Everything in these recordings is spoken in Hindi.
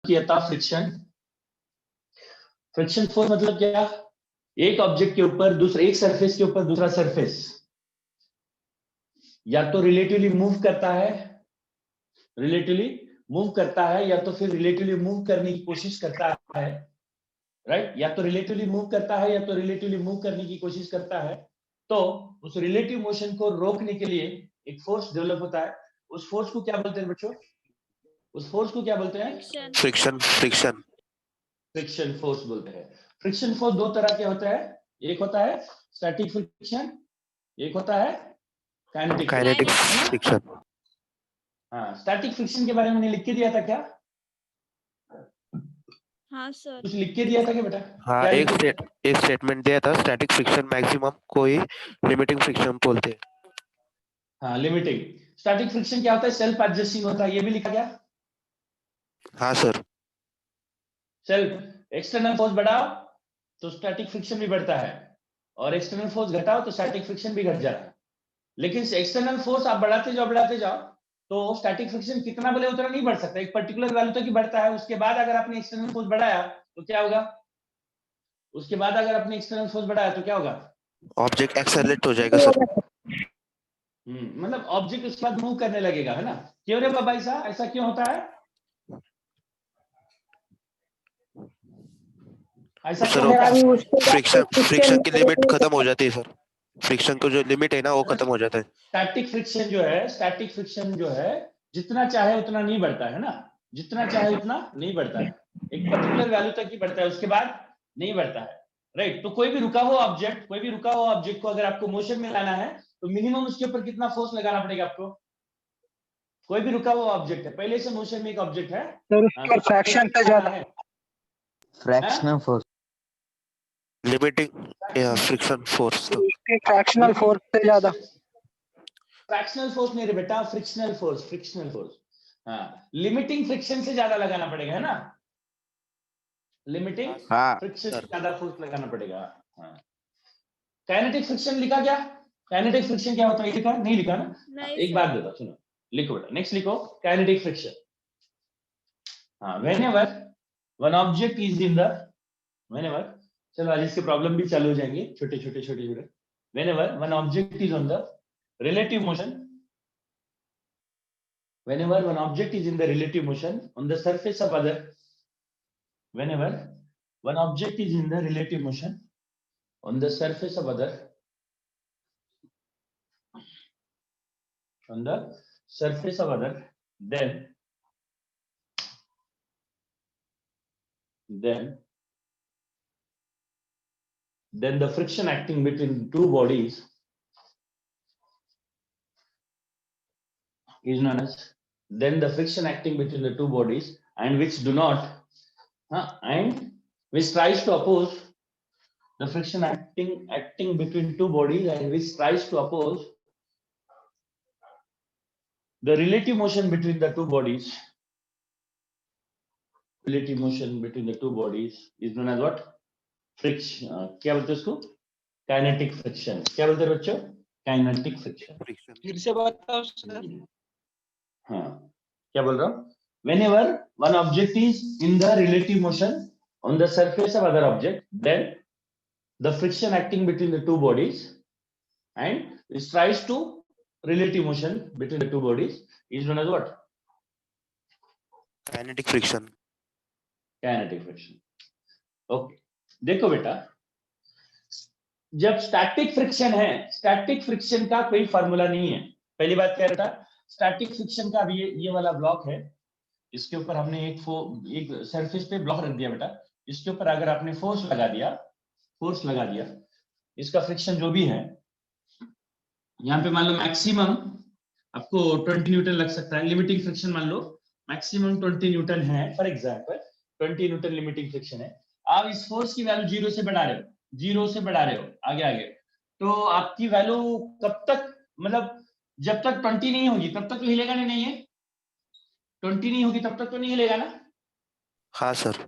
किया था फ्रिक्शन। फ्रिक्शन फोर्स मतलब क्या, एक ऑब्जेक्ट के ऊपर दूसरा, एक सरफेस के ऊपर दूसरा सरफेस या तो रिलेटिवली मूव करता है, या तो फिर रिलेटिवली मूव करने की कोशिश करता है, राइट, या तो रिलेटिवली मूव करता है या तो रिलेटिवली मूव करने की कोशिश करता है। तो उस रिलेटिव मोशन को रोकने के लिए एक फोर्स डेवलप होता है। उस फोर्स को क्या बोलते हैं बच्चों, उस फोर्स को क्या बोलते हैं? फ्रिक्शन। फ्रिक्शन फ्रिक्शन फोर्स बोलते हैं। फ्रिक्शन फोर्स दो तरह के होता है, एक होता है स्टैटिक फ्रिक्शन, एक होता है काइनेटिक फ्रिक्शन। हाँ, स्टैटिक फ्रिक्शन के बारे में मैंने लिख के दिया था क्या? हाँ सर। कुछ लिख के दिया था क्या बेटा? हाँ, क्या एक स्टेटमेंट दिया था, स्टैटिक फ्रिक्शन मैक्सिमम को ही लिमिटिंग फ्रिक्शन बोलते हैं। हाँ, लिमिटिंग। स्टैटिक फ्रिक्शन क्या होता है? सेल्फ एडजस्टिंग होता है, ये भी लिखा गया। हाँ सर। सेल्फ एक्सटर्नल फोर्स बढ़ाओ तो स्टैटिक फ्रिक्शन भी बढ़ता है, और एक्सटर्नल फोर्स घटाओ तो स्टैटिक फ्रिक्शन भी घट जाता है। लेकिन एक्सटर्नल फोर्स आप बढ़ाते जाओ तो स्टैटिक फ्रिक्शन कितना बोले उतना नहीं बढ़ सकता, एक पर्टिकुलर वैल्यू तक ही बढ़ता है। उसके बाद अगर आपने एक्सटर्नल फोर्स बढ़ाया तो क्या होगा? उसके बाद अगर आपने एक्सटर्नल फोर्स बढ़ाया तो क्या होगा? ऑब्जेक्ट एक्सेलरेट हो जाएगा सर। मतलब ऑब्जेक्ट उसके बाद मूव करने लगेगा, है ना? क्यों रे बाबा, ऐसा क्यों होता है? ऐसा सर क्यों होता है? फ्रिक्शन की लिमिट खत्म हो जाती है सर। फ्रिक्शन को जो लिमिट है ना वो खत्म हो जाता है। स्टैटिक फ्रिक्शन जो है जितना चाहे उतना नहीं बढ़ता है ना, जितना चाहे उतना नहीं बढ़ता है, एक पर्टिकुलर वैल्यू तक ही बढ़ता है, उसके बाद नहीं बढ़ता है, राइट। तो कोई भी रुका हुआ ऑब्जेक्ट को अगर आपको मोशन में लाना है तो मिनिमम उसके ऊपर कितना फोर्स लगाना पड़ेगा आपको? कोई भी रुका हुआ ऑब्जेक्ट है, पहले से मोशन में एक ऑब्जेक्ट है, तो फ्रैक्शन पे ज्यादा है फ्रैक्शनल फोर्स, लिमिटिंग या फ्रिक्शन फोर्स। फ्रैक्शनल फोर्स से ज्यादा। फ्रैक्शनल फोर्स नहीं रे बेटा, फ्रिक्शनल फोर्स। हाँ, लिमिटिंग फ्रिक्शन से ज्यादा लगाना पड़ेगा, है ना? लिमिटिंग फ्रिक्शन से ज्यादा फोर्स लगाना पड़ेगा। हाँ, काइनेटिक फ्रिक्शन लिखा क्या? काइनेटिक फ्रिक्शन क्या होता है, लिखा नहीं? लिखा ना? नहीं एक सर। बात देता, सुनो, लिखो बेटा, नेक्स्ट लिखो काइनेटिक फ्रिक्शन। हाँ, whenever one object is in the, whenever, चलो आज इसके प्रॉब्लम भी चालू हो जाएंगे, छोटे। Whenever one object is on the relative motion, whenever one object is in the relative motion on the surface of other, whenever one object is in the relative motion on the surface of other, on the surface of other, then the friction acting between two bodies is known as, then the friction acting between the two bodies and which do not, and which tries to oppose, the friction acting between two bodies and which tries to oppose the relative motion between the two bodies, is known as what? Friction. क्या बोलते हैं उसको? Kinetic friction. क्या बोलते हैं बच्चों? Kinetic friction. फिर से बताओ सर। हाँ, क्या बोल रहा हूँ? Whenever one object is in the relative motion on the surface of other object, then the friction acting between the two bodies and which tries to relative motion between the two bodies is known as what? Kinetic friction. Kinetic friction. Okay, देखो बेटा, जब स्टैटिक फ्रिक्शन है, स्टैटिक फ्रिक्शन का कोई फार्मूला नहीं है। पहली बात क्या है बेटा, स्टैटिक फ्रिक्शन का भी ये वाला ब्लॉक है, इसके ऊपर हमने एक सरफेस पे ब्लॉक रख दिया बेटा, इसके ऊपर अगर आपने फोर्स लगा दिया, इसका फ्रिक्शन जो भी है, यहाँ पे मान लो मैक्सिमम आपको 20 न्यूटन लग सकता है, लिमिटिंग फ्रिक्शन मान लो मैक्सिमम 20 न्यूटन है, for example 20 Newton limiting friction है। आप इस फोर्स की वैल्यू जीरो से बढ़ा रहे हो आगे, तो आपकी वैल्यू कब तक, मतलब जब तक 20 नहीं होगी तब तक तो हिलेगा नहीं है, 20 नहीं होगी तब तक तो नहीं हिलेगा ना? हाँ सर।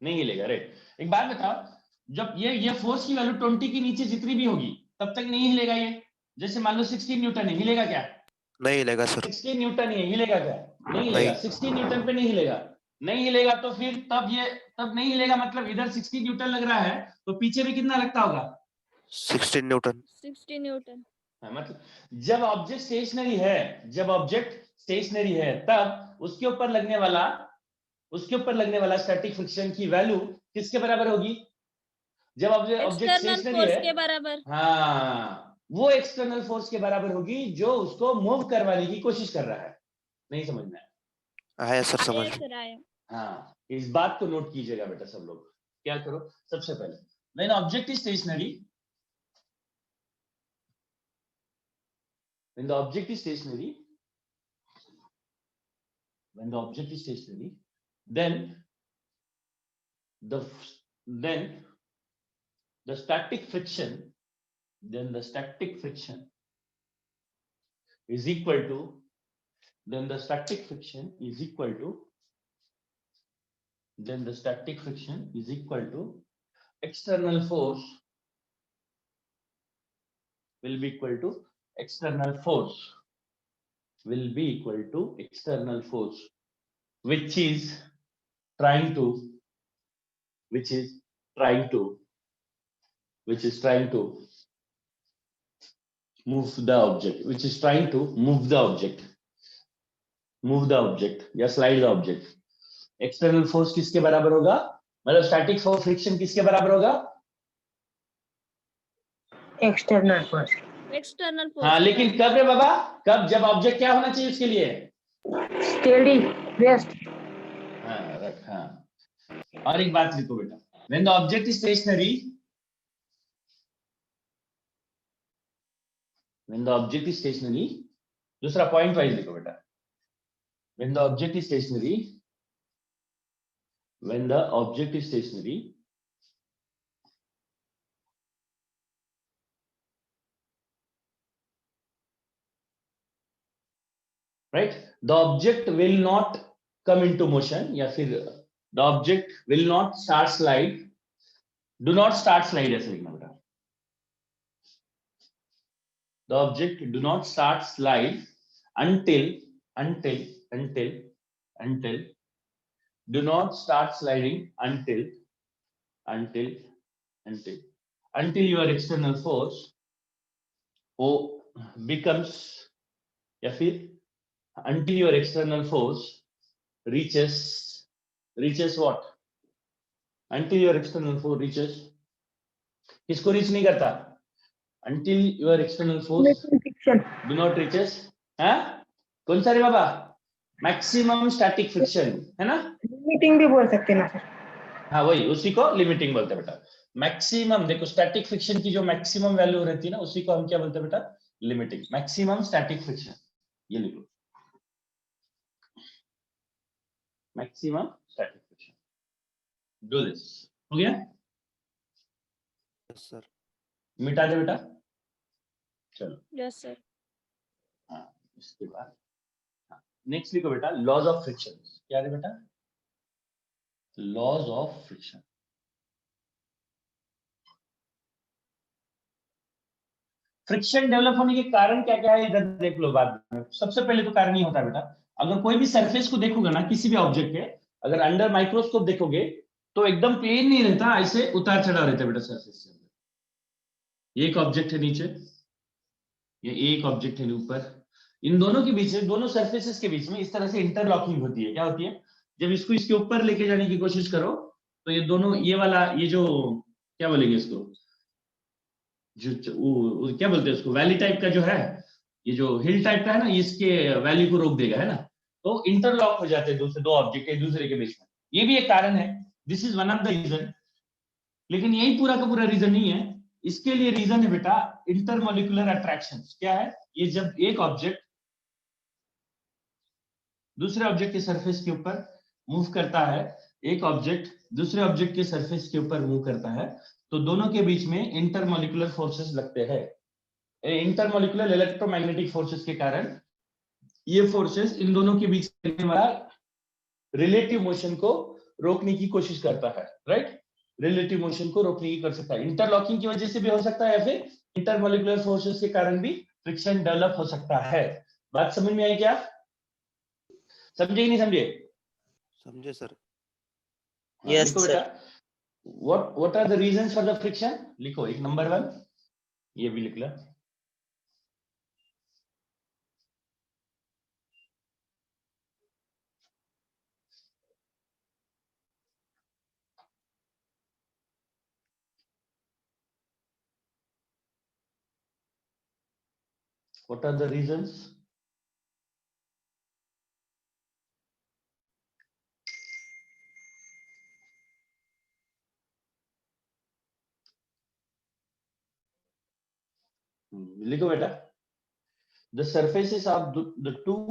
नहीं हिलेगा, राइट। एक बात बताओ, जब ये फोर्स की वैल्यू 20 के नीचे जितनी भी होगी तब तक नहीं हिलेगा ये। जैसे मान लो 16 न्यूटन है, हिलेगा क्या? नहीं हिलेगा सर। 16 न्यूटन ही है, हिलेगा क्या? नहीं हिलेगा। 16 न्यूटन पे नहीं हिलेगा, नहीं हिलेगा तो फिर तब नहीं हिलेगा, मतलब इधर 60 न्यूटन लग रहा है तो पीछे भी कितना लगता होगा? 16 न्यूटन। 60 न्यूटन। मतलब जब ऑब्जेक्ट स्टेशनरी है तब उसके ऊपर लगने वाला स्टैटिक फ्रिक्शन की वैल्यू किसके बराबर होगी? जब ऑब्जेक्ट एक्सटर्नल स्टेशनरी फोर्स है, के बराबर। हाँ, वो एक्सटर्नल फोर्स के बराबर होगी जो उसको मूव करवाने की कोशिश कर रहा है। नहीं समझना है? आया सर समझ आया में। सर आया। हाँ, इस बात को नोट कीजिएगा बेटा सब लोग। क्या करो, सबसे पहले when object is stationary, when the object is stationary, then the static friction is equal to external force will be equal to external force which is trying to move the object या slide the object. External force किसके बराबर होगा? मतलब स्टैटिक फोर्स फ्रिक्शन किसके बराबर होगा? External force. हाँ, लेकिन कब रे बाबा? कब? जब ऑब्जेक्ट क्या होना चाहिए उसके लिए? Steady rest. हाँ रख, हाँ। और एक बात लिखो बेटा, when the object is stationary, दूसरा पॉइंट वाइज लिखो बेटा, when the object is stationary, right, the object will not come into motion, या फिर the object will not start slide, do not start slide ऐसे लिखना बेटा, the object do not start slide until do not start sliding until your external force becomes, या फिर until your external force reaches what? Until your external force reaches, किसको रीच नहीं करता? Until your external force do not reaches, हाँ? कौन सा रे बाबा? मैक्सिमम स्टैटिक फ्रिक्शन, है ना? लिमिटिंग भी बोल सकते हैं ना सर? हाँ, वही, उसी को लिमिटिंग बोलते हैं बेटा। मैक्सिमम, देखो स्टैटिक फ्रिक्शन की जो मैक्सिमम वैल्यू रहती है ना, उसी को हम क्या बोलते हैं बेटा? Limiting, maximum static friction. ये लिखो, maximum static friction. Do this, हो गया? सर मिटा दे बेटा, चलो। Yes sir. हाँ, इसके बाद नेक्स्ट लिखो बेटा, लॉज ऑफ फ्रिक्शन। क्या है बेटा? Laws of friction. Friction develop होने के कारण क्या क्या है, इधर देख लो बाद में। सबसे पहले तो कारण ये होता है बेटा, अगर कोई भी सरफेस को देखोगे ना, किसी भी ऑब्जेक्ट के, अगर अंडर माइक्रोस्कोप देखोगे तो एकदम प्लेन नहीं रहता, ऐसे उतार चढ़ाव रहता है बेटा सरफेस से। ये एक ऑब्जेक्ट है नीचे, ये एक ऑब्जेक्ट है ऊपर, इन दोनों के बीच में, दोनों सरफेसेस के बीच में इस तरह से इंटरलॉकिंग होती है। क्या होती है? जब इसको इसके ऊपर लेके जाने की कोशिश करो तो ये दोनों, ये वाला, ये जो क्या बोलेंगे इसको, जो क्या बोलते हैं उसको, वैली टाइप का जो है, ये जो हिल टाइप का है ना, इसके वैल्यू को रोक देगा, है ना? तो इंटरलॉक हो जाते हैं दो ऑब्जेक्ट एक दूसरे के बीच में। ये भी एक कारण है, this is one of the reason. लेकिन यही पूरा का पूरा रीजन नहीं है, इसके लिए रीजन है बेटा इंटरमोलिकुलर अट्रैक्शंस। क्या है ये? जब एक ऑब्जेक्ट दूसरे ऑब्जेक्ट के सरफेस के ऊपर मूव करता है, एक ऑब्जेक्ट दूसरे ऑब्जेक्ट के सरफेस के ऊपर मूव करता है, तो दोनों के बीच में इंटरमोलिकुलर फोर्सेस लगते हैं। इंटरमोलिकुलर इलेक्ट्रोमैग्नेटिक फोर्सेस के कारण ये फोर्सेस इन दोनों के बीच रहने वाला रिलेटिव मोशन को रोकने की कोशिश करता है, राइट? रिलेटिव मोशन को रोकने की कर सकता है, इंटरलॉकिंग की वजह से भी हो सकता है, या फिर इंटरमोलिकुलर फोर्सेस के कारण भी फ्रिक्शन डेवलप हो सकता है। बात समझ में आई क्या? समझे नहीं समझे? समझे सर? Yes, लिखो sir. बेटा, what are the reasons for the friction? लिखो, एक नंबर 1 ये भी लिख लो. What are the reasons? लिखो बेटा. The surfaces of the two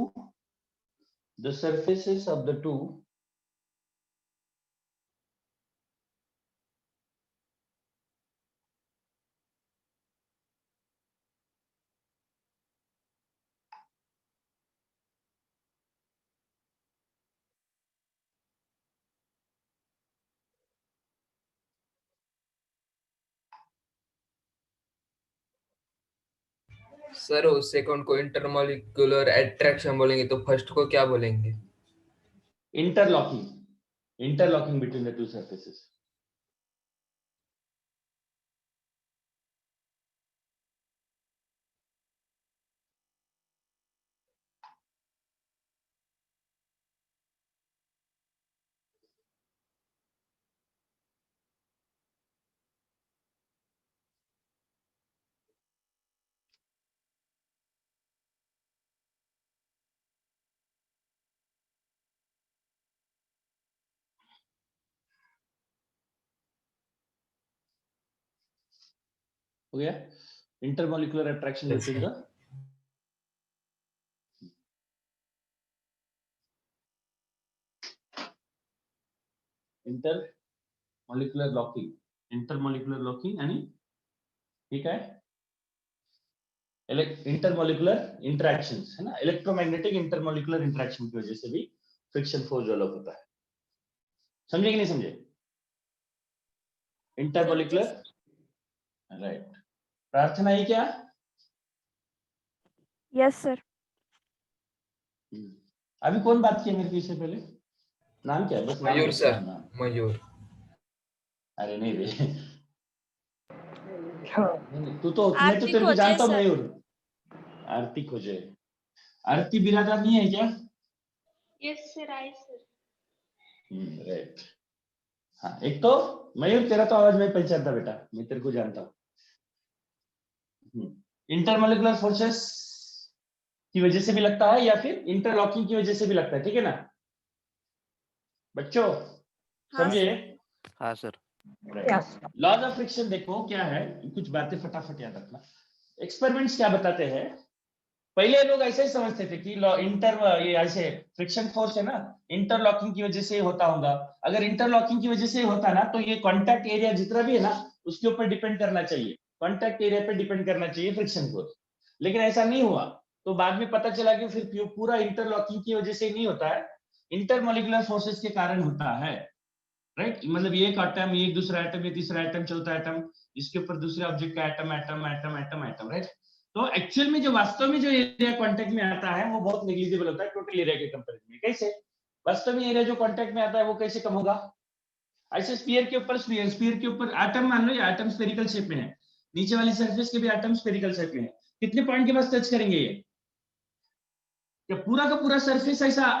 sir उस सेकंड को इंटरमॉलिक्यूलर अट्रैक्शन बोलेंगे तो फर्स्ट को क्या बोलेंगे? interlocking between the two surfaces. हो गया? Intermolecular attraction Yes, between sir. the intermolecular locking आणि ठीक है इंटरमोलिकुलर इंटरेक्शंस है ना, इलेक्ट्रोमैग्नेटिक इंटरमोलिकुलर इंटरेक्शन की वजह से भी फ्रिक्शन फोर्स डेवलप होता है. समझे कि नहीं समझे? Intermolecular, right. प्रार्थना है क्या? Yes sir. अभी कौन बात किया मेरे पीछे पहले? नाम क्या है? बस नाम मयूर बता, सर. नाम. मयूर. अरे नहीं रे, हाँ, नहीं, तू तो मैं तो आरती तेरे को खोजे जानता हूँ सर. मयूर. आरती खोजे. आरती बिरादर नहीं है क्या? यस सर, आई सर. राइट. हाँ, एक तो मयूर तेरा तो आवाज मैं पहचानता बेटा, मैं तेरे को जानता हूँ. इंटरमोलिकुलर फोर्सेस की वजह से भी लगता है या फिर इंटरलॉकिंग की वजह से भी लगता है, ठीक है ना बच्चों? हाँ समझे? हाँ sir. Yes. Laws of friction देखो क्या है, कुछ बातें फटाफट याद रखना. एक्सपेरिमेंट्स क्या बताते हैं? पहले लोग ऐसे ही समझते थे कि ये ऐसे फ्रिक्शन फोर्स है ना, इंटरलॉकिंग की वजह से होता होगा. अगर इंटरलॉकिंग की वजह से होता ना तो ये कॉन्टैक्ट एरिया जितना भी है ना उसके ऊपर डिपेंड करना चाहिए, कॉन्टैक्ट एरिया पे डिपेंड करना चाहिए फ्रिक्शन फोर्स. लेकिन ऐसा नहीं हुआ. तो बाद में पता चला कि फिर पूरा इंटरलॉकिंग की वजह से नहीं होता है, इंटरमोलिकुलर फोर्सेस के कारण होता है. राइट, मतलब ये एक एटम, ये दूसरा एटम, ये तीसरा एटम, चौथा एटम, इसके ऊपर दूसरे ऑब्जेक्ट का atom atom atom atom atom. Right. तो एक्चुअल में जो वास्तव में जो एरिया कांटेक्ट में आता है वो बहुत नेग्लिजिबल होता है टोटल एरिया के कंपैरिजन में. कैसे? वास्तव में एरिया जो कांटेक्ट में आता है वो कैसे कम होगा? ऐसे स्फीयर के ऊपर एटम मान लो, ये एटम स्फेरिकल शेप में है, नीचे वाली सरफेस के भी एटम स्फेरिकल शेप में है. कितने पॉइंट के पास टच करेंगे ये? क्या पूरा का पूरा सरफेस ऐसा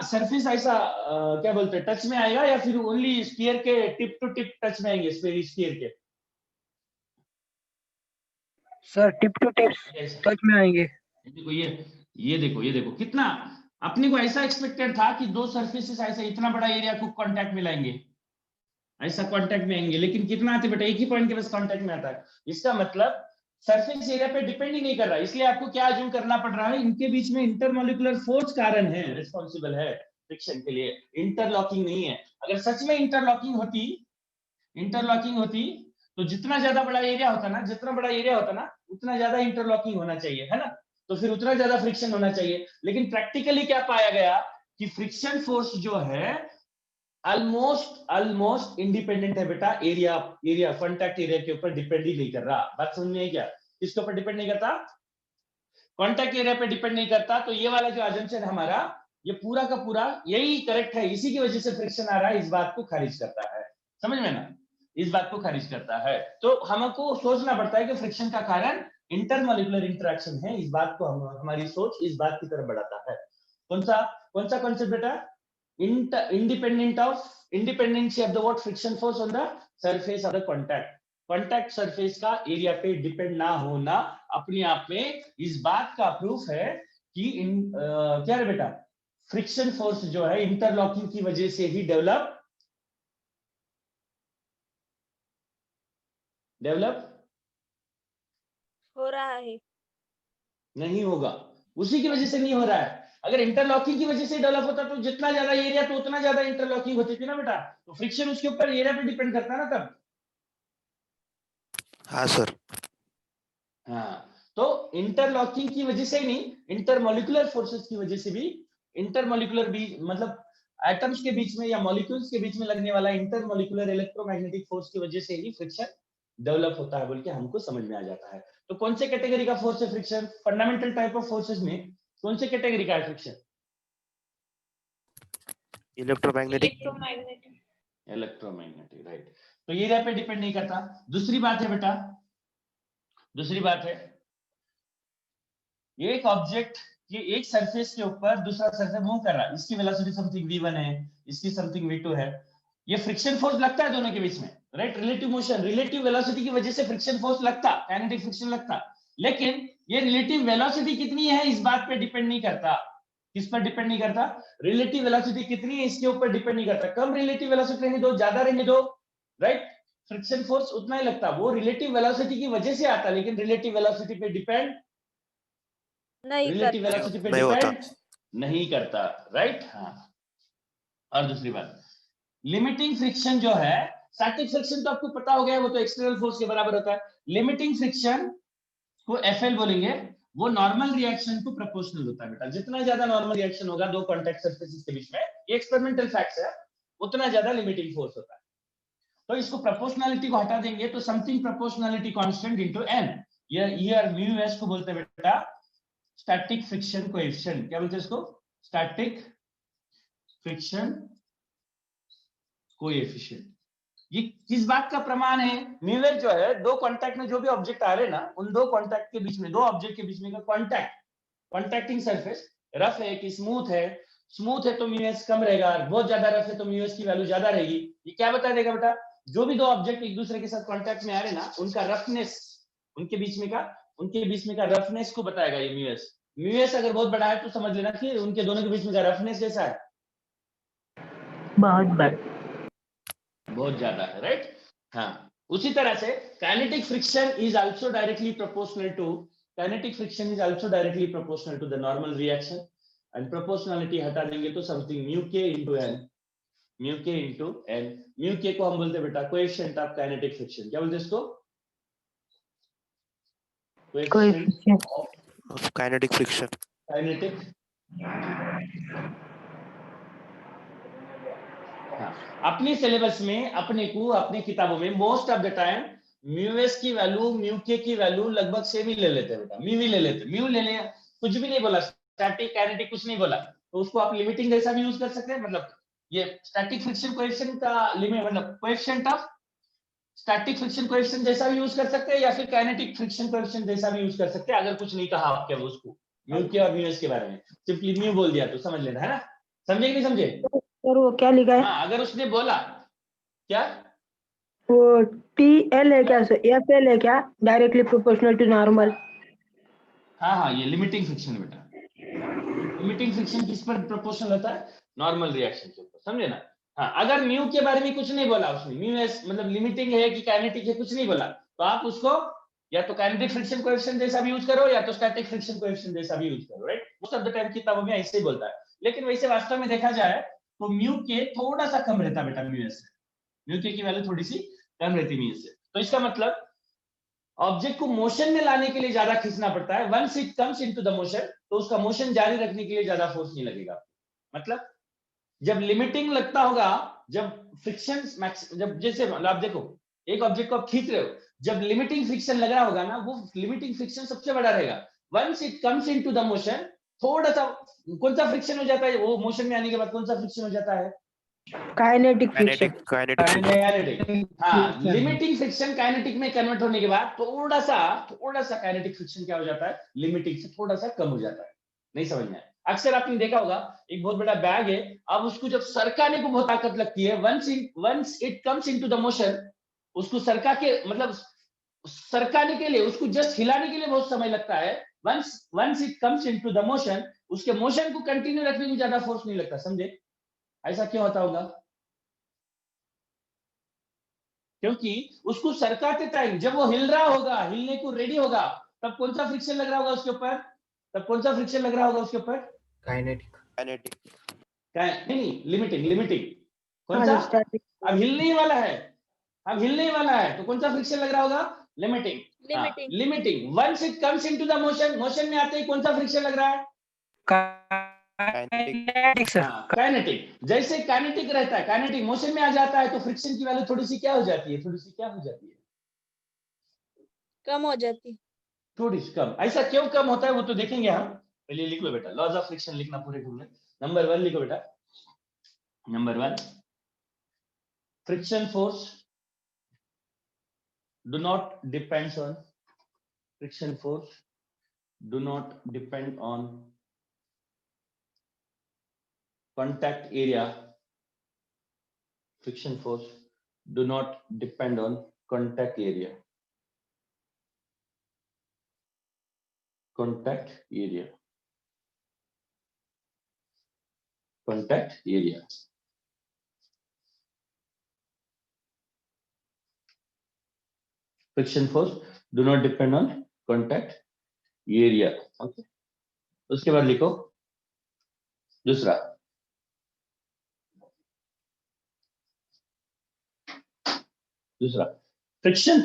क्या बोलते हैं टच में आएगा या फिर ओनली स्फीयर के टिप टू टिप टच में आएंगे? स्फीयर के sir tip to tip touch में आएंगे. देखो ये देखो कितना अपने को ऐसा एक्सपेक्टेड था कि दो सरफेसेस ऐसा इतना बड़ा एरिया को कांटेक्ट में लाएंगे, ऐसा कांटेक्ट में आएंगे, लेकिन कितना आते बेटा? एक ही पॉइंट के पास कांटेक्ट में आता है. इसका मतलब सरफेस एरिया पे डिपेंड ही नहीं कर रहा. इसलिए आपको क्या अज्यूम करना पड़ रहा है? इनके बीच में इंटरमोलिकुलर फोर्स कारण है, रिस्पांसिबल है फ्रिक्शन के लिए, इंटरलॉकिंग नहीं है. अगर सच में इंटरलॉकिंग होती तो जितना ज्यादा बड़ा एरिया होता ना उतना ज्यादा इंटरलॉकिंग होना चाहिए, है ना? तो फिर उतना ज्यादा फ्रिक्शन होना चाहिए. लेकिन प्रैक्टिकली क्या पाया गया कि फ्रिक्शन फोर्स जो है ऑलमोस्ट इंडिपेंडेंट है बेटा, एरिया कांटेक्ट एरिया के ऊपर डिपेंड ही नहीं कर रहा. बात समझ में आई क्या? किसके ऊपर डिपेंड नहीं करता? कांटेक्ट एरिया पे डिपेंड नहीं करता. तो ये वाला जो अजम्पशन हमारा ये पूरा का पूरा यही करेक्ट है, इसी की वजह से फ्रिक्शन आ रहा है, इस बात को खारिज करता है। समझ में ना, इस बात को खारिज करता है। तो हमको सोचना पड़ता है कि फ्रिक्शन का कारण इंटरमॉलिक्यूलर इंटरेक्शन है, इस बात को हमारी सोच इस बात की तरफ बढ़ाता है। कौन सा कॉन्सेप्ट बेटा? Independency of the what? Friction force on the surface of the contact surface का एरिया पे डिपेंड ना होना अपने आप में इस बात का प्रूफ है कि क्या है बेटा, फ्रिक्शन फोर्स जो है इंटरलॉकिंग की वजह से ही डेवलप हो रहा है। नहीं होगा, उसी की वजह से नहीं हो रहा है। अगर इंटरलॉकिंग की वजह से डेवलप होता तो जितना ज्यादा एरिया तो उतना ज्यादा इंटरलॉकिंग होती थी ना बेटा, तो फ्रिक्शन उसके ऊपर एरिया पे डिपेंड करता है ना तब। हाँ सर। हाँ, तो इंटरलॉकिंग की वजह से ही नहीं, इंटरमॉलिक्यूलर फोर्सेस की वजह से भी, इंटरमॉलिक्यूलर भी मतलब एटम्स के बीच में या मॉलिक्यूल्स के बीच में लगने वाला इंटरमॉलिक्यूलर इलेक्ट्रोमैग्नेटिक फोर्स की वजह से ही फ्रिक्शन डेवलप होता है बोल के हमको समझ में आ जाता है। तो कौन से कैटेगरी का फोर्स है friction? Fundamental type of forces में कौन से कैटेगरी का है फ्रिक्शन? इलेक्ट्रोमैग्नेटिक। Electromagnetic, right. तो एरिया पे डिपेंड नहीं करता। दूसरी बात है बेटा, दूसरी बात है, एक ऑब्जेक्ट ये एक सरफेस के ऊपर दूसरा सरफेस मूव कर रहा है, इसकी वेलोसिटी समथिंग v1 है, इसकी समथिंग v2 है, ये फ्रिक्शन फोर्स लगता है दोनों के बीच में, right? Relative motion, relative velocity की वजह से फ्रिक्शन फोर्स लगता, काइनेटिक फ्रिक्शन लगता, लेकिन ये रिलेटिव वेलोसिटी कितनी है इस बात पे डिपेंड नहीं करता। किस पर डिपेंड नहीं करता? रिलेटिव वेलोसिटी कितनी है इसके ऊपर डिपेंड नहीं करता। कम रिलेटिव वेलोसिटी रहने दो, ज्यादा रहने दो, राइट, फ्रिक्शन फोर्स उतना ही लगता। वो रिलेटिव वेलोसिटी की वजह से आता, लेकिन रिलेटिव वेलोसिटी पे डिपेंड, रिलेटिव वेलोसिटी पे नहीं होता। डिपेंड नहीं करता, राइट? हाँ। और दूसरी बात, लिमिटिंग फ्रिक्शन जो है, स्टैटिक फ्रिक्शन तो आपको पता हो गया, वो तो एक्सटर्नल फोर्स के बराबर होता है। लिमिटिंग फ्रिक्शन को एफएल बोलेंगे, वो नॉर्मल रिएक्शन को प्रोपोर्शनल होता है बेटा। जितना ज्यादा नॉर्मल रिएक्शन होगा दो कॉन्टैक्ट सरफेसेस के बीच में, ये एक्सपेरिमेंटल फैक्ट्स है, उतना ज्यादा लिमिटिंग फोर्स होता है। तो इसको प्रोपोर्शनलिटी को हटा देंगे तो something proportionality constant into N, ये हियर म्यू एस को बोलते हैं बेटा स्टैटिक फ्रिक्शन कोएफिशिएंट। क्या बोलते हैं इसको? Static friction coefficient. ये किस बात का प्रमाण है? म्यू एस जो है, दो कांटेक्ट में जो भी ऑब्जेक्ट आ रहे हैं ना, उन दो कांटेक्ट के बीच में, दो ऑब्जेक्ट के बीच में का कांटेक्टिंग सरफेस रफ है कि स्मूथ है। स्मूथ है तो म्यू एस कम रहेगा, बहुत ज्यादा रफ है तो म्यू एस की वैल्यू ज्यादा रहेगी। ये क्या बता देगा बेटा? जो भी दो ऑब्जेक्ट एक दूसरे के साथ कांटेक्ट में आ रहे हैं ना, उनका रफनेस, उनके बीच में का रफनेस को बताएगा ये म्यू एस। म्यू एस अगर बहुत बड़ा है तो समझ लेना कि उनके दोनों के बीच में का रफनेस कैसा है? बहुत बड़ा, बहुत ज्यादा है, राइट? हाँ, उसी तरह से kinetic friction is also directly proportional to the normal reaction, and proportionality हटा देंगे तो समथिंग म्यू के इनटू एन। म्यू के को हम बोलते हैं बेटा कोएफिशिएंट ऑफ काइनेटिक फ्रिक्शन। क्या बोलते हैं इसको? Coefficient of kinetic friction. Kinetic. हाँ, अपनी सिलेबस में अपनी किताबों में most of the time mu S की वैल्यू म्यू के की वैल्यू लगभग सेम ही ले लेते हैं बेटा। म्यू ही ले लेते, म्यू लेने कुछ भी नहीं बोला, स्टैटिक काइनेटिक कुछ नहीं बोला, तो उसको आप लिमिटिंग जैसा भी यूज कर सकते हैं। मतलब ये स्टैटिक फ्रिक्शन कोएफिशिएंट का लिमिट, मतलब coefficient of static friction coefficient जैसा भी यूज कर सकते हैं, या फिर काइनेटिक फ्रिक्शन कोएफिशिएंट जैसा भी यूज कर सकते हैं। अगर कुछ नहीं कहा आपके उसको म्यू के और म्यू एस के बारे में, सिंपली म्यू बोल दिया तो समझ लेना, है ना? समझे कि नहीं समझे? सर वो क्या लिखा है? हाँ, अगर उसने बोला क्या, वो TL है क्या सर? FL है क्या? Directly proportional to normal. हाँ, ये लिमिटिंग फ्रिक्शन है बेटा। लिमिटिंग फ्रिक्शन किस पर प्रोपोर्शनल होता है? नॉर्मल रिएक्शन के ऊपर, समझे ना? हाँ, अगर म्यू के बारे में कुछ नहीं बोला उसने, म्यू एस मतलब लिमिटिंग है कि काइनेटिक है, कुछ नहीं बोला, तो आप उसको या तो काइनेटिक फ्रिक्शन कोएफिशिएंट जैसा भी यूज करो, या तो स्टैटिक फ्रिक्शन कोएफिशिएंट जैसा भी यूज करो, right? Most of the time किताबों में ऐसे ही बोलता है, लेकिन वैसे वास्तव में देखा जाए तो म्यू के थोड़ा सा कम रहता बेटा म्यू एस से। म्यू के की वैल्यू थोड़ी सी कम रहती म्यू से। तो इसका मतलब ऑब्जेक्ट को मोशन में लाने के लिए ज्यादा खींचना पड़ता है। Once it comes into the motion, तो उसका मोशन जारी रखने के लिए ज्यादा फोर्स नहीं लगेगा। मतलब जब लिमिटिंग लगता होगा, जब फ्रिक्शन जब जैसे आप देखो एक ऑब्जेक्ट को आप खींच रहे हो, जब लिमिटिंग फ्रिक्शन लग रहा होगा ना, वो लिमिटिंग फ्रिक्शन सबसे बड़ा रहेगा। Once it comes into the motion, थोड़ा सा कौन सा फ्रिक्शन हो जाता है वो मोशन में आने के बाद, कौन सा फ्रिक्शन हो जाता है? Kinetic friction. Kinetic friction. Kinetic. हाँ, लिमिटिंग फ्रिक्शन काइनेटिक में कन्वर्ट होने के बाद थोड़ा सा काइनेटिक फ्रिक्शन क्या हो जाता है, लिमिटिंग से थोड़ा सा कम हो जाता है। नहीं समझ में आया? अक्सर आपने देखा होगा एक बहुत बड़ा बैग है, अब उसको जब सरकाने को बहुत ताकत लगती है, once it comes into the motion, उसको सरका के मतलब सरकाने के लिए, उसको जस्ट हिलाने के लिए बहुत समय लगता है। Once it comes into the motion, उसके मोशन को कंटिन्यू रखने में ज्यादा फोर्स नहीं लगता। समझे? ऐसा क्यों होता होगा? क्योंकि उसको सरकाते टाइम जब वो हिल रहा होगा, हिलने को रेडी होगा, तब कौन सा फ्रिक्शन लग रहा होगा उसके ऊपर? तब कौन सा फ्रिक्शन लग रहा होगा उसके ऊपर? काइनेटिक। काइनेटिक। नहीं, लिमिटिंग। कौन हाँ सा? Sir, static. अब हिलने ही वाला है, तो कौन सा फ्रिक्शन लग रहा होगा? Limiting. Limiting. Limiting. Once it comes into the motion, motion में आते ही कौन सा फ्रिक्शन लग रहा है? काइनेटिक। काइनेटिक। जैसे काइनेटिक रहता है, काइनेटिक मोशन में आ जाता है तो फ्रिक्शन की वैल्यू थोड़ी सी क्या हो जाती है? कम हो जाती। थोड़ी सी कम। ऐसा क्यों कम होता है वो तो देखेंगे हम। पहले लिख लो बेटा, लॉज ऑफ फ्रिक्शन लिखना पूरे पूरे। नंबर 1 लिखो बेटा। Number 1, friction force do not depends on friction force do not depend on contact area. Friction force do not depend on contact area. Contact area. Friction force do not depend on contact area. Okay. उसके बाद लिखो दूसरा, friction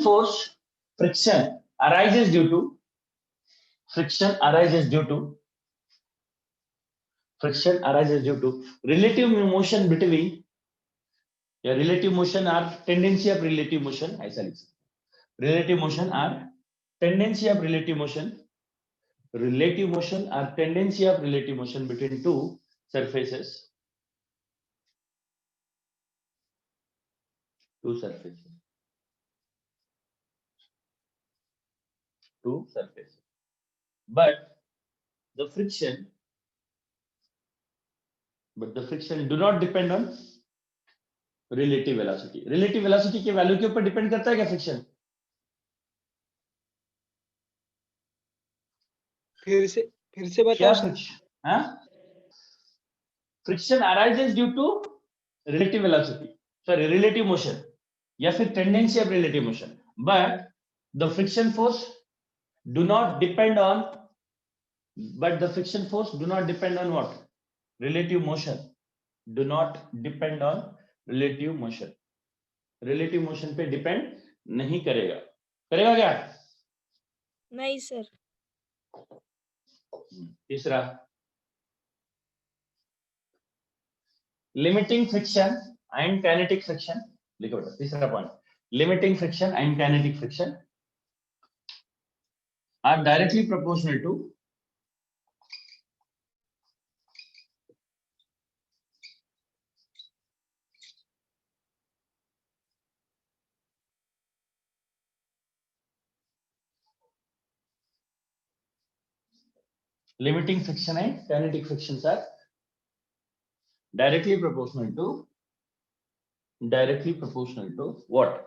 arises due to relative motion between relative motion or tendency of relative motion. ऐसा लिख सकते, relative motion or tendency of relative motion between two surfaces. But the friction do not depend on relative velocity. Relative velocity के वैल्यू के ऊपर डिपेंड करता है क्या फ्रिक्शन? फिर से क्या बताओ sir. Friction arises due to relative velocity, relative motion या फिर tendency of relative motion, but the friction force do not depend on what? Relative motion. Do not depend on relative motion. Relative motion पे डिपेंड नहीं करेगा क्या? नहीं सर। तीसरा, limiting friction and kinetic friction लिखो बेटा। तीसरा point, limiting friction and kinetic friction are directly proportional to limiting friction and kinetic frictions are directly proportional to what?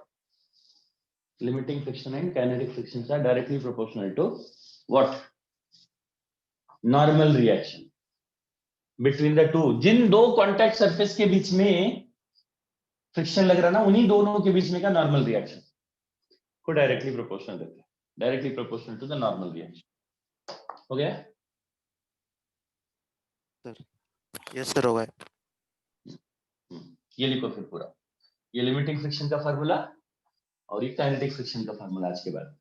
Limiting friction and kinetic frictions are directly proportional to what? Normal reaction between the two. जिन दो कांटेक्ट सरफेस के बीच में फ्रिक्शन लग रहा ना, उन्हीं दोनों के बीच में का नॉर्मल रिएक्शन को डायरेक्टली प्रोपोर्शनल देते हैं, directly proportional to the normal reaction. हो गया? यस सर, हो गया। ये लिखो फिर पूरा, ये लिमिटिंग फ्रिक्शन का फार्मूला और ये काइनेटिक फ्रिक्शन का फार्मूला आज के बाद।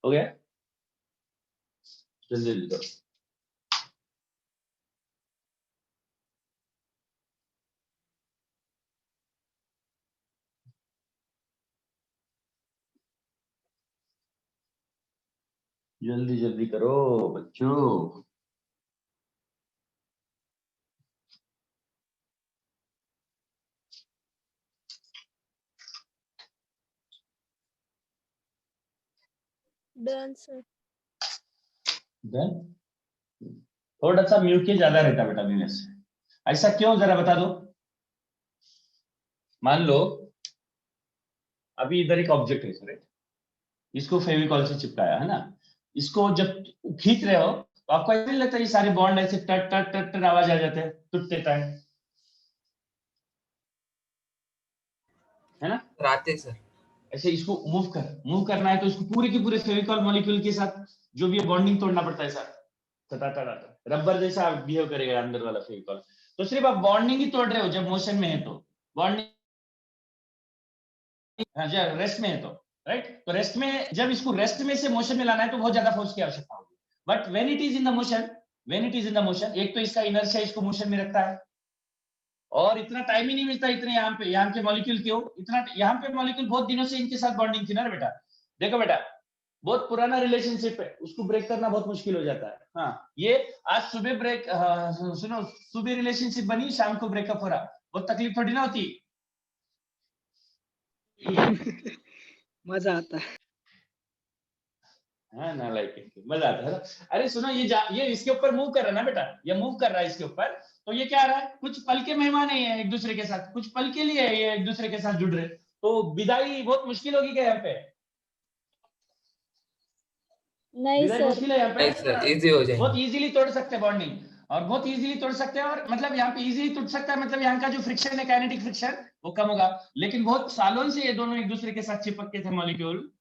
हो गया? जल्दी जल्दी करो। जल्दी जल्दी करो बच्चों। Done sir. Done? थोड़ा सा म्यूके ज्यादा रहता बेटा बीने से। ऐसा क्यों जरा बता दो। मान लो अभी इधर एक ऑब्जेक्ट है सर, इसको फेविकॉल से चिपकाया है ना, इसको जब खींच रहे हो तो आपको ऐसा नहीं लगता ये सारे बॉन्ड ऐसे टट टट टट टट आवाज आ जाते हैं, टूटते टाइम, है ना? राते सर। ऐसे इसको मूव करना है तो इसको पूरे के पूरे फेविकॉल मॉलिक्यूल के साथ जो भी बॉन्डिंग तोड़ना पड़ता है सर, रबर जैसा बिहेव करेगा अंदर वाला फेविकॉल। तो सिर्फ आप बॉन्डिंग ही तोड़ रहे हो जब मोशन में है, तो बॉन्डिंग जब रेस्ट में है तो, राइट? तो रेस्ट में, जब इसको रेस्ट में से मोशन में लाना है तो बहुत ज्यादा फोर्स की आवश्यकता होगी। But when it is in the motion, एक तो इसका इनर्शिया इसको मोशन में रखता है, और इतना टाइम ही नहीं मिलता इतने यहाँ के मॉलिक्यूल क्यों, इतना यहाँ पे मॉलिक्यूल बहुत दिनों से इनके साथ बॉन्डिंग थी ना बेटा। देखो बेटा, बहुत पुराना रिलेशनशिप है, उसको ब्रेक करना बहुत मुश्किल हो जाता है। हाँ, ये आज सुबह ब्रेक, सुनो, सुबह रिलेशनशिप बनी, शाम को ब्रेकअप हो रहा, बहुत तकलीफ थोड़ी ना होती। मजा आता है। हाँ ना, लाइक मजा आता है ना? अरे सुनो, ये इसके ऊपर मूव कर रहा है ना बेटा, ये मूव कर रहा है इसके ऊपर, तो ये क्या आ रहा है, कुछ पल के मेहमान है एक दूसरे के साथ, कुछ पल के लिए ये एक दूसरे के साथ जुड़ रहे, तो विदाई बहुत मुश्किल होगी क्या यहाँ पे? नहीं विदाई सर। मुश्किल है यहाँ नहीं पे? सर, इजी हो बहुत जाएंगे। इजीली तोड़ सकते हैं बॉन्डिंग, और बहुत इजीली तोड़ सकते हैं, और मतलब यहाँ पे इजीली टूट सकता है, मतलब यहाँ का जो फ्रिक्शन है, काइनेटिक फ्रिक्शन, वो कम होगा। लेकिन बहुत सालों से ये दोनों एक दूसरे के साथ चिपक के थे मॉलिक्यूल,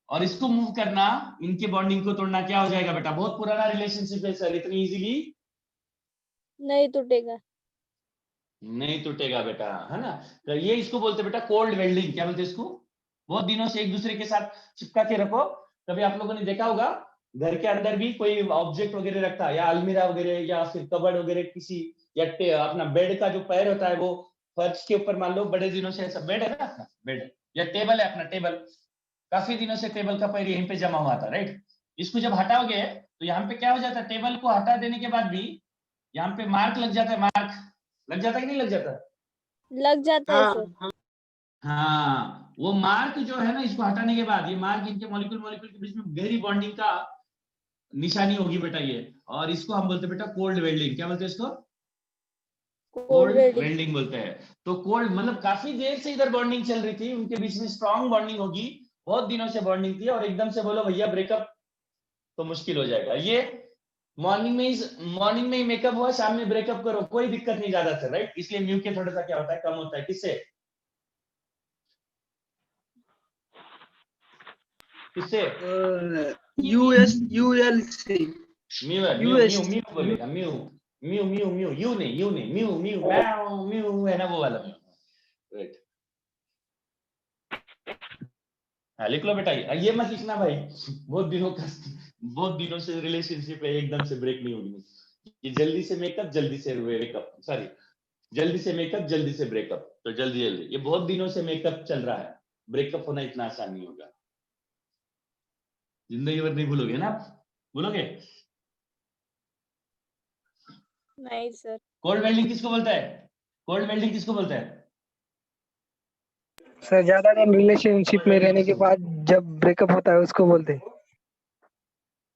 और इसको मूव करना, इनके बॉन्डिंग को तोड़ना क्या हो जाएगा बेटा? बहुत पुराना रिलेशनशिप है सर, इतनी इजीली नहीं टूटेगा। नहीं टूटेगा बेटा, है ना? तो ये इसको बोलते बेटा कोल्ड वेल्डिंग। क्या बोलते इसको? बहुत दिनों से एक दूसरे के साथ चिपका के रखो। कभी आप लोगों ने देखा होगा, घर के अंदर भी कोई ऑब्जेक्ट वगैरह रखता है, या अलमीरा वगैरह, या फिर कबर्ड वगैरह किसी, या अपना बेड का जो पैर होता है वो फर्श के ऊपर, मान लो बड़े दिनों से ऐसा बेड है ना, अपना बेड या टेबल है, अपना टेबल, काफी दिनों से टेबल का पैर यहीं पे जमा हुआ था, राइट? इसको जब हटाओगे तो यहाँ पे क्या हो जाता है, टेबल को हटा देने के बाद भी यहाँ पे मार्क लग जाता है, मार्क लग जाता है कि नहीं लग जाता? लग जाता है सर। हाँ, हाँ, वो मार्क जो है ना, इसको हटाने के बाद ये मार्क इनके मॉलिक्यूल के बीच में गहरी बॉन्डिंग का निशानी होगी बेटा ये, और इसको हम बोलते हैं बेटा कोल्ड वेल्डिंग। क्या बोलते हैं इसको? कोल्ड वेल्डिंग बोलते हैं। तो कोल्ड मतलब काफी देर से इधर बॉन्डिंग चल रही थी, उनके बीच में स्ट्रॉन्ग बॉन्डिंग होगी, बहुत दिनों से बॉन्डिंग थी, और एकदम से बोलो भैया ब्रेकअप, तो मुश्किल हो जाएगा। ये मॉर्निंग में ही मेकअप हुआ, शाम में ब्रेकअप करो, कोई दिक्कत नहीं ज्यादा से, राइट? इसलिए म्यू के थोड़ा सा क्या होता है, कम होता है। किससे? UL से म्यू बोलेगा, mu mu mu mu, you नहीं म्यू म्यू म्याऊ म्यू, है ना वो वाला म्यू, राइट? हाँ, लिख लो बेटा, ये मत लिखना भाई, बहुत दिनों से रिलेशनशिप है, एकदम से ब्रेक नहीं होगी। ये जल्दी से मेकअप, जल्दी से ब्रेकअप, सॉरी, जल्दी से मेकअप, जल्दी से ब्रेकअप, तो जल्दी जल्दी, ये बहुत दिनों से मेकअप चल रहा है, ब्रेकअप होना इतना आसान नहीं होगा। जिंदगी भर नहीं भूलोगे ना आप? भूलोगे? नहीं सर। कोल्ड वेल्डिंग किसको बोलता है? कोल्ड वेल्डिंग किसको बोलता है? सर ज्यादा टाइम रिलेशनशिप में रहने के बाद जब ब्रेकअप होता है उसको बोलते हैं।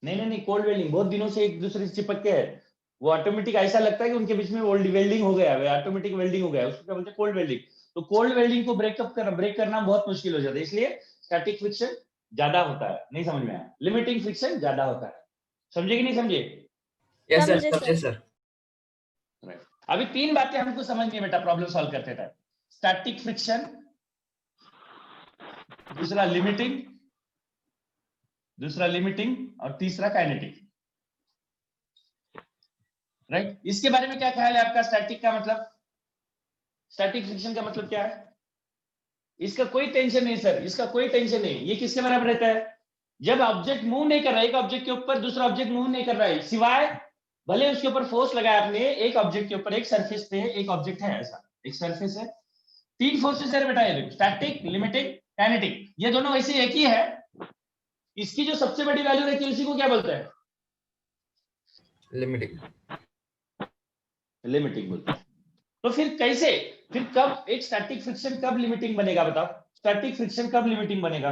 नहीं, कोल्ड वेल्डिंग बहुत दिनों से एक दूसरे से चिपक के है, वो ऑटोमेटिक ऐसा लगता है कि उनके बीच में वेल्डिंग हो गया है, ऑटोमेटिक वेल्डिंग हो गया है, उसको क्या बोलते हैं? Cold welding. तो कोल्ड वेल्डिंग को ब्रेक करना बहुत मुश्किल हो जाता है, इसलिए स्टैटिक फ्रिक्शन ज्यादा होता है। नहीं समझ में आया? लिमिटिंग फ्रिक्शन ज्यादा होता है। समझे कि नहीं समझे? यस सर, समझे समझे सर। सर। अभी 3 बातें हमको समझनी है बेटा प्रॉब्लम सॉल्व करते टाइम। स्टैटिक फ्रिक्शन, दूसरा लिमिटिंग, और तीसरा काइनेटिक, राइट? इसके बारे में क्या ख्याल है आपका? स्टैटिक का मतलब, स्टैटिक फ्रिक्शन का मतलब क्या है? इसका कोई टेंशन नहीं सर, इसका कोई टेंशन नहीं। ये किसके बराबर रहता है? जब ऑब्जेक्ट मूव नहीं कर रहा है, एक ऑब्जेक्ट के ऊपर दूसरा ऑब्जेक्ट मूव नहीं कर रहा है, सिवाय भले उसके ऊपर फोर्स लगाया आपने, एक ऑब्जेक्ट के ऊपर, एक सरफेस पे एक ऑब्जेक्ट है, ऐसा एक सरफेस है, तीन फोर्सेस है बेटा, ये स्टैटिक, लिमिटिंग, काइनेटिक, ये दोनों वैसे एक ही है। इसकी जो सबसे बड़ी वैल्यू रहती है उसी को क्या बोलते हैं? लिमिटिंग। लिमिटिंग बोलते हैं। तो फिर कैसे, फिर कब एक स्टैटिक फ्रिक्शन कब लिमिटिंग बनेगा बताओ? स्टैटिक फ्रिक्शन कब लिमिटिंग बनेगा?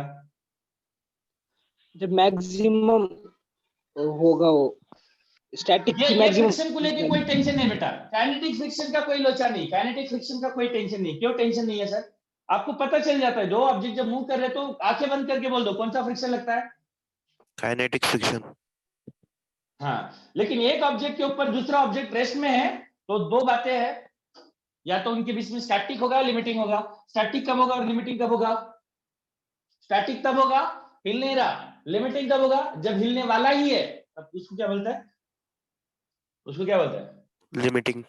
जब मैक्सिमम होगा वो स्टैटिक ये की मैक्सिमम। फ्रिक्शन को लेके कोई टेंशन नहीं बेटा, काइनेटिक फ्रिक्शन का कोई लोचा नहीं, काइनेटिक फ्रिक्शन का कोई टेंशन नहीं। क्यों टेंशन नहीं है सर? आपको पता चल जाता है, दो ऑब्जेक्ट जब मूव कर रहे तो आंखें बंद करके बोल दो कौन सा फ्रिक्शन लगता है। Kinetic friction. हाँ, लेकिन एक ऑब्जेक्ट के ऊपर दूसरा ऑब्जेक्ट रेस्ट में है तो दो बातें हैं, या तो उनके बीच में स्टैटिक होगा, लिमिटिंग होगा। स्टैटिक कब होगा और लिमिटिंग कब होगा? स्टैटिक तब होगा हिल नहीं रहा, लिमिटिंग तब होगा जब हिलने वाला ही है, तब उसको क्या बोलते हैं? उसको क्या बोलते हैं? लिमिटिंग।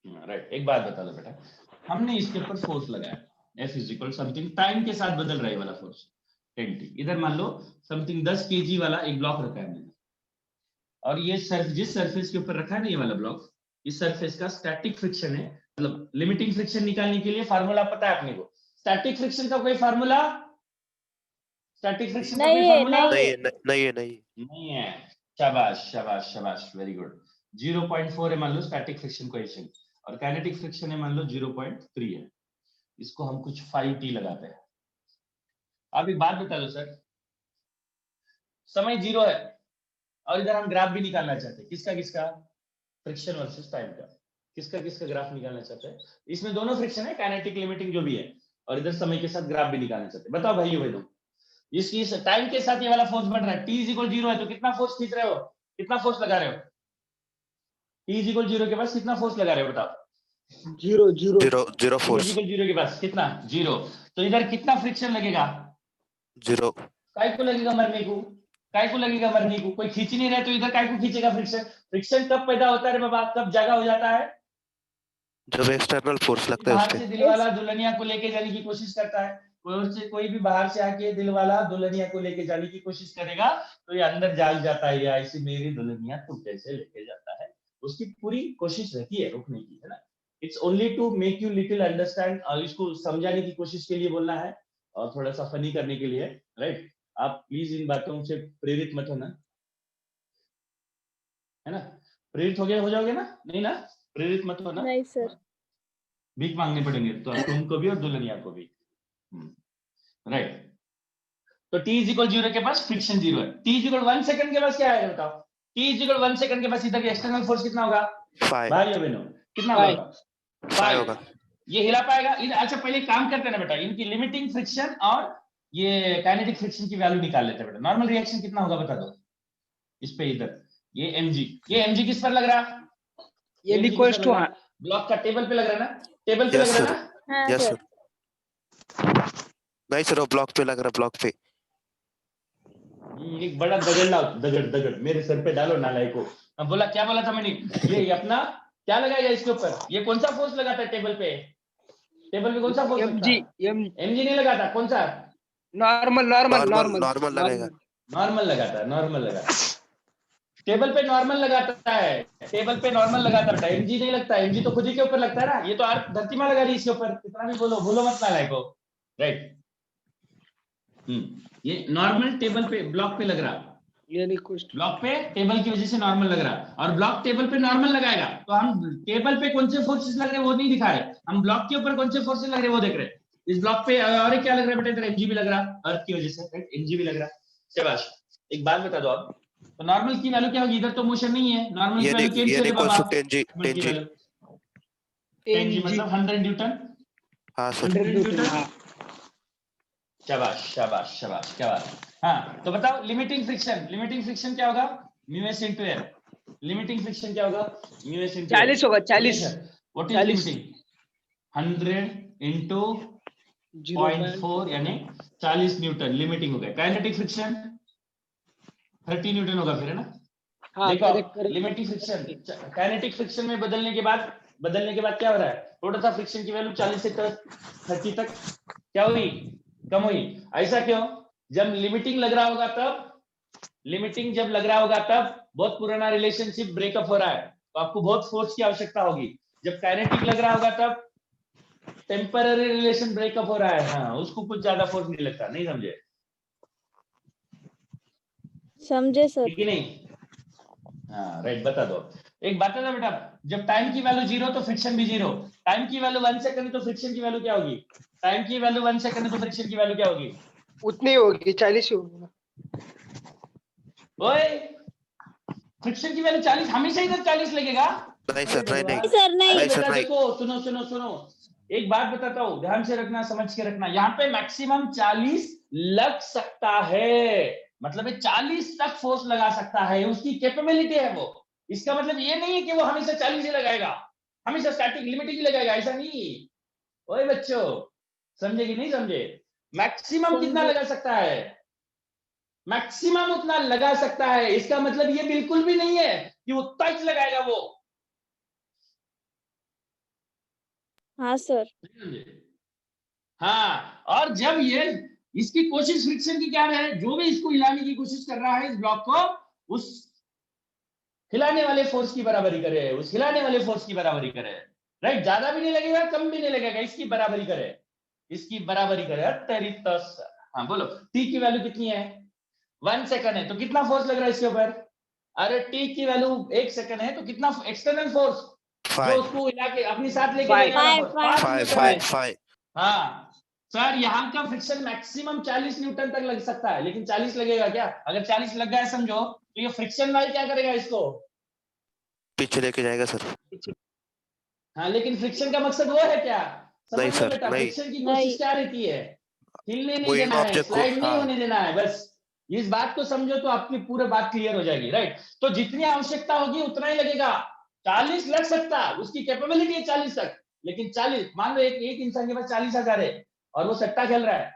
राइट। एक बात बता दो बेटा, हमने इसके ऊपर फोर्स लगाया, F is equal something, time के साथ बदल रहा है वाला फोर्स 10t। इधर मान लो समथिंग 10 kg वाला एक ब्लॉक रखा है हमने, और ये जिस सरफेस के ऊपर रखा है ना ये वाला ब्लॉक, इस सरफेस का स्टैटिक फ्रिक्शन है। मतलब लिमिटिंग फ्रिक्शन निकालने के लिए फार्मूला पता है अपने को? स्टैटिक फ्रिक्शन का कोई फार्मूला? स्टैटिक फ्रिक्शन का कोई नहीं है, फार्मूला? नहीं है, नहीं है, नहीं। नहीं है। शाबाश शाबाश शाबाश, वेरी गुड। 0.4 है मान लो स्टैटिक फ्रिक्शन कोएफिशिएंट, और काइनेटिक फ्रिक्शन है मान लो 0.3 है। इसको हम कुछ 5t लगाते हैं। आप एक बात बता दो सर, समय 0 है और इधर हम ग्राफ भी निकालना चाहते हैं, किसका किसका? फ्रिक्शन वर्सेस टाइम का, किसका किसका ग्राफ निकालना चाहते हैं? इसमें दोनों फ्रिक्शन है, काइनेटिक लिमिटिंग जो भी है, और इधर समय के साथ ग्राफ भी निकालना चाहते हैं। बताओ भाई भाई, इसकी टाइम के साथ ये वाला फोर्स बढ़ रहा है, t इक्वल 0 है तो कितना फोर्स खींच रहे हो, कितना फोर्स लगा रहे हो? t इक्वल 0 के पास कितना फोर्स लगा रहे हो बताओ? Zero zero zero force. Equal 0 के पास कितना? 0। तो इधर कितना फ्रिक्शन लगेगा? 0। काय को लगेगा मरने को? काय को लगेगा मरने को? कोई खींच नहीं रहे तो इधर काय को खींचेगा फ्रिक्शन? फ्रिक्शन कब पैदा होता है रे बाबा, कब जगह हो जाता है? जब एक्सटर्नल फोर्स लगता है बाहर उस से पे। दिल वाला दुल्हनिया को लेके जाने की कोशिश करता है, कोई भी बाहर से आके दिल वाला दुल्हनिया को लेके जाने की कोशिश करेगा तो ये अंदर जाग जाता है, या ऐसी मेरी दुल्हनिया तू कैसे लेके जाता है, उसकी पूरी कोशिश रहती है रोकने की, है ना। It's only to make you little understand, और इसको समझाने की कोशिश के लिए बोलना है और थोड़ा सा फनी करने के लिए, राइट। आप प्लीज इन बातों से प्रेरित मत होना, है ना। प्रेरित हो गए हो जाओगे ना? नहीं ना, प्रेरित मत होना। नहीं सर। भीख मांगने पड़ेंगे तो तुमको भी और दुल्हनिया को भी, राइट। तो t इज इक्वल 0 के पास फ्रिक्शन 0 है। t इज इक्वल 1 सेकंड के पास क्या है बताओ? t इज इक्वल 1 सेकंड के पास इधर एक्सटर्नल फोर्स कितना होगा 5 भाइयों बहनों? कितना Five. होगा? 5 होगा। ये हिला पाएगा? अच्छा पहले काम करते हैं ना बेटा, इनकी लिमिटिंग फ्रिक्शन और ये काइनेटिक फ्रिक्शन की वैल्यू निकाल लेते हैं बेटा। नॉर्मल रिएक्शन कितना होगा बता दो इस पे? इधर ये mg किस पर लग रहा है? ये इक्वल्स टू ब्लॉक का टेबल पे लग रहा है ना? टेबल पे लग यस रहा है सर, ना? हाँ यस सर। सर। नहीं सर, वो ब्लॉक पे लग रहा है, ब्लॉक पे। एक बड़ा दगड़ लाओ, दगड़ मेरे सर पे डालो नालायक को। अब बोला क्या बोला था मैंने? ये अपना क्या लगाएगा इसके ऊपर? ये कौन सा फोर्स लगाता है टेबल पे? टेबल पे कौन सा फोर्स लगता है? mg नहीं लगाता, कौन सा? नॉर्मल नॉर्मल नॉर्मल नॉर्मल लगेगा। नॉर्मल लगाता है, नॉर्मल लगाता है। टेबल पे नॉर्मल लगाता है, टेबल पे नॉर्मल लगाता है, mg नहीं लगता। mg तो खुद ही के ऊपर लगता है ना, ये तो आप धरती में लगा रही इसके ऊपर, कितना भी बोलो, भूलो मत नालायक को, राइट। ये नॉर्मल टेबल पे ब्लॉक पे लग रहा, ब्लॉक पे टेबल की वजह से नॉर्मल लग रहा, और ब्लॉक टेबल पे नॉर्मल लगाएगा तो हम टेबल पे कौन से फोर्सेस लग रहे हैं वो नहीं दिखा रहे, हम ब्लॉक के ऊपर कौन से फोर्सेस लग रहे हैं वो देख रहे हैं। इस ब्लॉक पे और क्या लग रहा है बेटा? इधर mg भी लग रहा, अर्थ की वजह से, राइट, mg भी लग रहा। शाबाश। एक बात बता दो आप, तो नॉर्मल की वैल्यू क्या होगी? इधर तो मोशन नहीं है, नॉर्मल की वैल्यू क्या होगी बाबा? 10g मतलब 100 न्यूटन। हाँ सर। 100 न्यूटन। शाबाश शाबाश शाबाश, क्या बात है। हाँ तो बताओ लिमिटिंग फ्रिक्शन क्या होगा? μs into L। Limiting friction क्या होगा? μs into 40 होगा 40। What is limiting? 100 into 0.4 यानी 40 न्यूटन लिमिटिंग हो गया। काइनेटिक फ्रिक्शन 30 न्यूटन होगा फिर, है ना। देखो लिमिटिंग फ्रिक्शन काइनेटिक फ्रिक्शन में बदलने के बाद क्या हो रहा है? थोड़ा सा फ्रिक्शन की वैल्यू 40 से 30 तक क्या हुई? कम हुई। ऐसा क्यों? जब लिमिटिंग लग रहा होगा तब, लिमिटिंग जब लग रहा होगा तब बहुत पुराना रिलेशनशिप ब्रेकअप हो रहा है, तो आपको बहुत फोर्स की आवश्यकता होगी। जब काइनेटिक लग रहा होगा तब टेम्पररी रिलेशन ब्रेकअप हो रहा है, हाँ उसको कुछ ज्यादा फोर्स नहीं लगता। नहीं समझे? समझे सर। ठीक है नहीं? हाँ राइट, बता दो। एक बात है ना बेटा, जब टाइम की वैल्यू 0 तो फ्रिक्शन भी 0। टाइम की वैल्यू 1 सेकंड तो फ्रिक्शन की वैल्यू क्या होगी? टाइम की वैल्यू 1 सेकंड तो फ्रिक्शन की वैल्यू क्या होगी? उतनी ही होगी 40 ही होगी। ओए, फ्रिक्शन की वैल्यू 40 हमेशा इधर 40 लगेगा? नहीं सर, नहीं नहीं नहीं सर नहीं। अरे नहीं सर, बेटा नहीं। देखो, सुनो सुनो सुनो, एक बात बताता हूँ, ध्यान से रखना, समझ के रखना। यहाँ पे मैक्सिमम 40 लग सकता है, मतलब 40 तक फोर्स लगा सकता है, उसकी कैपेबिलिटी है वो। इसका मतलब ये नहीं है कि वो हमेशा 40 ही लगाएगा, हमेशा स्टैटिक लिमिटिंग ही लगाएगा, ऐसा नहीं। ओए बच्चों, समझे कि नहीं समझे? मैक्सिमम कितना समझे। लगा सकता है? मैक्सिमम उतना लगा सकता है, इसका मतलब ये बिल्कुल भी नहीं है कि उतना ही लगाएगा वो। हाँ सर। हाँ, और जब ये इसकी कोशिश फ्रिक्शन की क्या है, जो भी इसको हिलाने की कोशिश कर रहा है इस ब्लॉक को, उस हिलाने वाले फोर्स की बराबरी करे, उस हिलाने वाले फोर्स की बराबरी करे। राइट, ज्यादा भी नहीं लगेगा, कम भी नहीं लगेगा, इसकी बराबरी करे, इसकी बराबरी करे। तेरी तस। हाँ बोलो, टी की वैल्यू कितनी है? 1 सेकंड है तो कितना फोर्स लग रहा है इसके ऊपर? अरे टी की वैल्यू 1 सेकंड है तो कितना एक्सटर्नल फोर्स जो 5 उसको हिला के अपनी साथ लेके Five. जाएगा, Five, 5 5 न्यूटन 5 है। 5 हाँ सर, यहाँ का फ्रिक्शन मैक्सिमम 40 न्यूटन तक लग सकता है, लेकिन 40 लगेगा क्या? अगर 40 लग गया समझो, तो ये फ्रिक्शन वाली क्या करेगा इसको? पीछे लेके जाएगा सर। हाँ, लेकिन फ्रिक्शन का मकसद वो है क्या? नहीं समझ लो सर, बेटा, नहीं। फ्रिक्शन की नहीं। कोशिश क्या रहती है? हिलने नहीं मूविंग देना है, ऑब्जेक्ट को, स्लाइड नहीं हाँ। होने देना है, बस। इस बात को समझो तो आपकी पूरी बात क्लियर हो जाएगी। राइट, तो जितनी आवश्यकता होगी उतना ही लगेगा। 40 लग सकता है, उसकी कैपेबिलिटी है 40 तक, लेकिन 40 मान लो एक इंसान के पास 40,000 है और वो सट्टा खेल रहा है,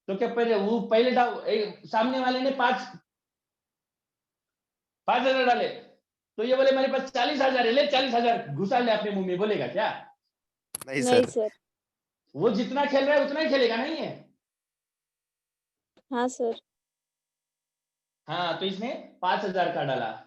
तो क्या पहले सामने वाले ने 5,000 डाले, तो ये बोले मेरे पास 40,000 है, ले 40,000 घुसा ले अपने मुंह में, बोलेगा क्या? नहीं नहीं सर। सर। वो जितना खेल रहा है उतना ही खेलेगा, नहीं है? हाँ सर। हाँ, तो इसने 5,000 का डाला,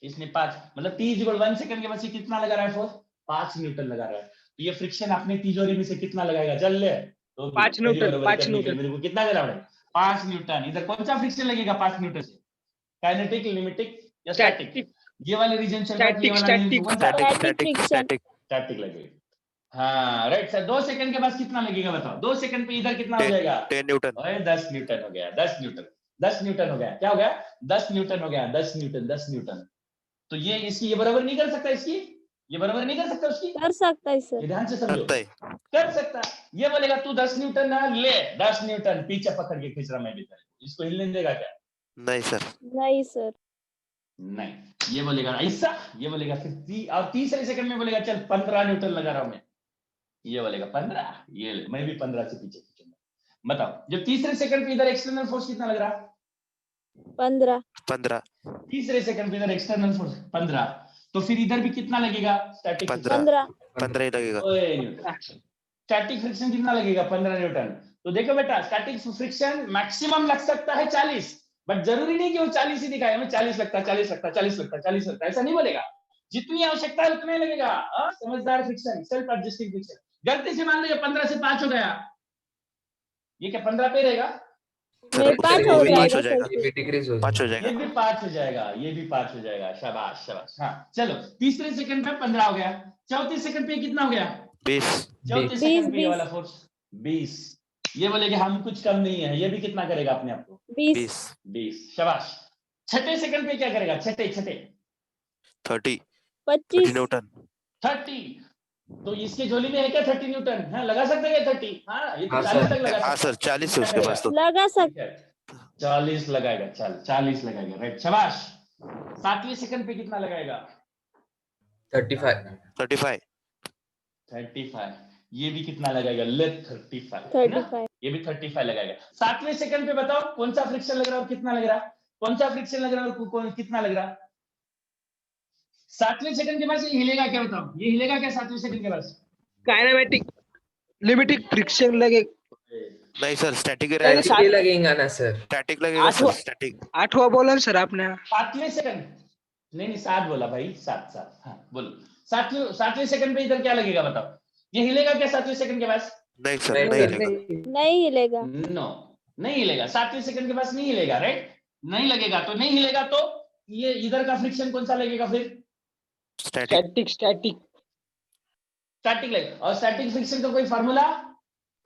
इसने 5 मतलब t=1 सेकंड के बाद कितना लगा रहा है फोर्स? 5 न्यूटन लगा रहा है। तो ये फ्रिक्शन अपने तिजोरी में से कितना लगाएगा? चल ले, तो 5 मेरी न्यूटन, बराबरी 5 करने के लिए न्यूटन। मेरे को कितना देना पड़ेगा? 5 न्यूटन। इधर कौन सा फ्रिक्शन लगेगा 5 न्यूटन से? काइनेटिक, लिमिटिक या स्टैटिक? स्टैटिक, ये वाले रीजन चल रहा है कि ये वाला रीजन स्टैटिक। कौन सा? Static Static static friction. Static. Static लगेगा। हाँ राइट सर, 2 सेकंड के बाद कितना लगेगा बताओ? 2 सेकंड पे इधर कितना हो जाएगा? 10 न्यूटन। ओए 10 न्यूटन हो गया, 10 न्यूटन, 10 न्यूटन हो गया। क्या हो गया? 10 न्यूटन हो गया, 10 न्यूटन, 10 न्यूटन। तो ये इसकी ये बराबर नहीं कर सकता, इसकी ये बराबर नहीं कर सकता उसकी। कर सकता है सर। ये ध्यान से समझो, लगता है। कर सकता। ये बोलेगा तू 10 न्यूटन ना ले, 10 न्यूटन पीछे पकड़ के खींच रहा मैं भी तेरे को, इसको हिलने देगा क्या? नहीं सर। नहीं सर। नहीं, ये बोलेगा ऐसा, ये बोलेगा फिर और तीसरे सेकंड में बोलेगा चल 15 न्यूटन लगा रहा हूं मैं, ये बोलेगा 15, ये ले, मैं भी 15 से पीछे खींचूंगा। बताओ, जब तीसरे सेकंड पे इधर एक्सटर्नल फोर्स कितना लग रहा? 15। 15 तीसरे सेकंड पे इधर एक्सटर्नल फोर्स 15, तो फिर इधर भी कितना लगेगा? स्टैटिक 15। 15 ही लगेगा। न्यूटन। स्टैटिक फ्रिक्शन कितना लगेगा? 15 न्यूटन। तो देखो बेटा, स्टैटिक फ्रिक्शन मैक्सिमम लग सकता है 40, बट जरूरी नहीं कि वो 40 ही दिखाए, हमें 40 लगता है, 40 लगता है, 40 लगता है, 40 लगता है, ऐसा नहीं बोलेगा। जितनी आवश्यकता है उतना ही लगेगा। समझदार फ्रिक्शन, सेल्फ एडजस्टिंग फ्रिक्शन। गलती से मान लो ये 15 से 5 हो गया, ये क्या 15 पे रहेगा? नहीं, सर 5 वो हो भी 5 हो जाएगा जाएगा। सर। ये भी डिक्रीज हो 5 हो जाएगा। ये जाएगा। भी 5 हो जाएगा, ये भी 5 हो जाएगा। शाबाश शाबाश। हाँ चलो, तीसरे सेकंड पे 15 हो गया, चौथे सेकंड पे कितना हो गया? 20 चौथे 20, सेकंड पे ये 20। वाला फोर्स 20। ये बोलेगा हम कुछ कम नहीं है, ये भी कितना करेगा अपने आप को? 20। 20 20। शाबाश। छठे सेकंड पे क्या करेगा? छठे 30 25। न्यूटन। 30। तो इसके झोली में है क्या 30 न्यूटन? हाँ, लगा सकते हैं 30? हाँ, ये तो हाँ, 40 सर। तक लगा हाँ सकता सर, 40 है क्या उसके करेगा? पास तो। लगा ठीक सकता। है, 40 लगाएगा। चल 40 लगाएगा, राइट, शाबाश। सातवें सेकंड पे कितना लगाएगा? 35। 35 35। ये भी कितना लगाएगा? ले 35 है ना? 35। ये भी 35 लगाएगा। सातवें सेकंड पे बताओ कौन सा फ्रिक्शन लग रहा है और कितना लग रहा है? कौन सा फ्रिक्शन लग रहा है और कितना लग रहा है? सातवें सेकंड के बाद ये हिलेगा क्या? बताओ, ये हिलेगा क्या सातवें सेकंड के बाद? काइनेमेटिक लिमिटिक फ्रिक्शन लगे। नहीं सर, स्टैटिक ही नहीं, रहेगा स्टैटिक सर। ही लगेगा ना सर। स्टैटिक लगेगा सर, आठवां- स्टैटिक। 8वां बोला ना सर आपने। 7वें सेकंड, नहीं 7 बोला भाई, 7 हाँ बोलो। 7वें सेकंड पे इधर क्या लगेगा बताओ, ये हिलेगा क्या 7वें सेकंड के पास? नहीं सर, नहीं नहीं सर, लगेगा। नहीं नहीं हिलेगा। नो, नहीं हिलेगा 7वें सेकंड के पास, नहीं हिलेगा, राइट? नहीं लगेगा तो नहीं हिलेगा, तो ये इधर का फ्रिक्शन कौन सा लगेगा फिर? स्टैटिक। स्टैटिक स्टैटिक स्टैटिक लगेगा। और स्टैटिक फ्रिक्शन का कोई फार्मूला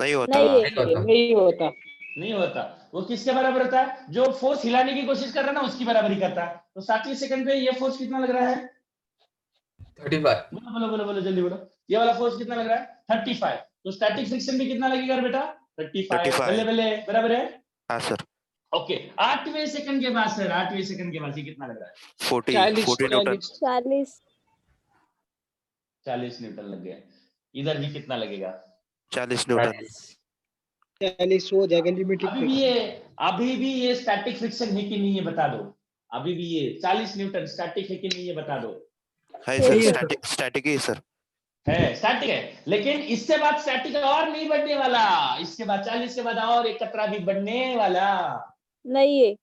नहीं होता। नहीं है। नहीं होता। नहीं होता। नहीं होता। वो किसके बराबर होता है? जो फोर्स हिलाने की कोशिश कर रहा है ना, उसकी बराबरी करता है। तो 7वें सेकंड पे ये फोर्स कितना लग रहा है? 35। बोलो बोलो बोलो बोलो जल्दी बोलो, ये वाला फोर्स कितना लग रहा है? 35। तो स्टैटिक फ्रिक्शन भी कितना लगेगा बेटा? 35। 35। बल्ले बल्ले, बराबर है। हाँ सर। ओके, 8वें सेकंड के बाद सर, 8वें सेकंड के बाद ये कितना लग रहा है? 40 न्यूटन। 40। 40 न्यूटन लग गया। इधर भी कितना लगेगा? 40 न्यूटन। 40 हो जाएगा लिमिटिंग अभी भी ये स्टैटिक फ्रिक्शन है कि नहीं है बता दो। अभी भी ये 40 न्यूटन स्टैटिक है कि नहीं है बता दो। है सही सर, है। स्टैटिक ही है सर। है, स्टैटिक है, लेकिन इससे बाद स्टैटिक और नहीं बढ़ने वाला। इसके बाद 40 के बाद और एक कतरा भी बढ़ने वाला नहीं है।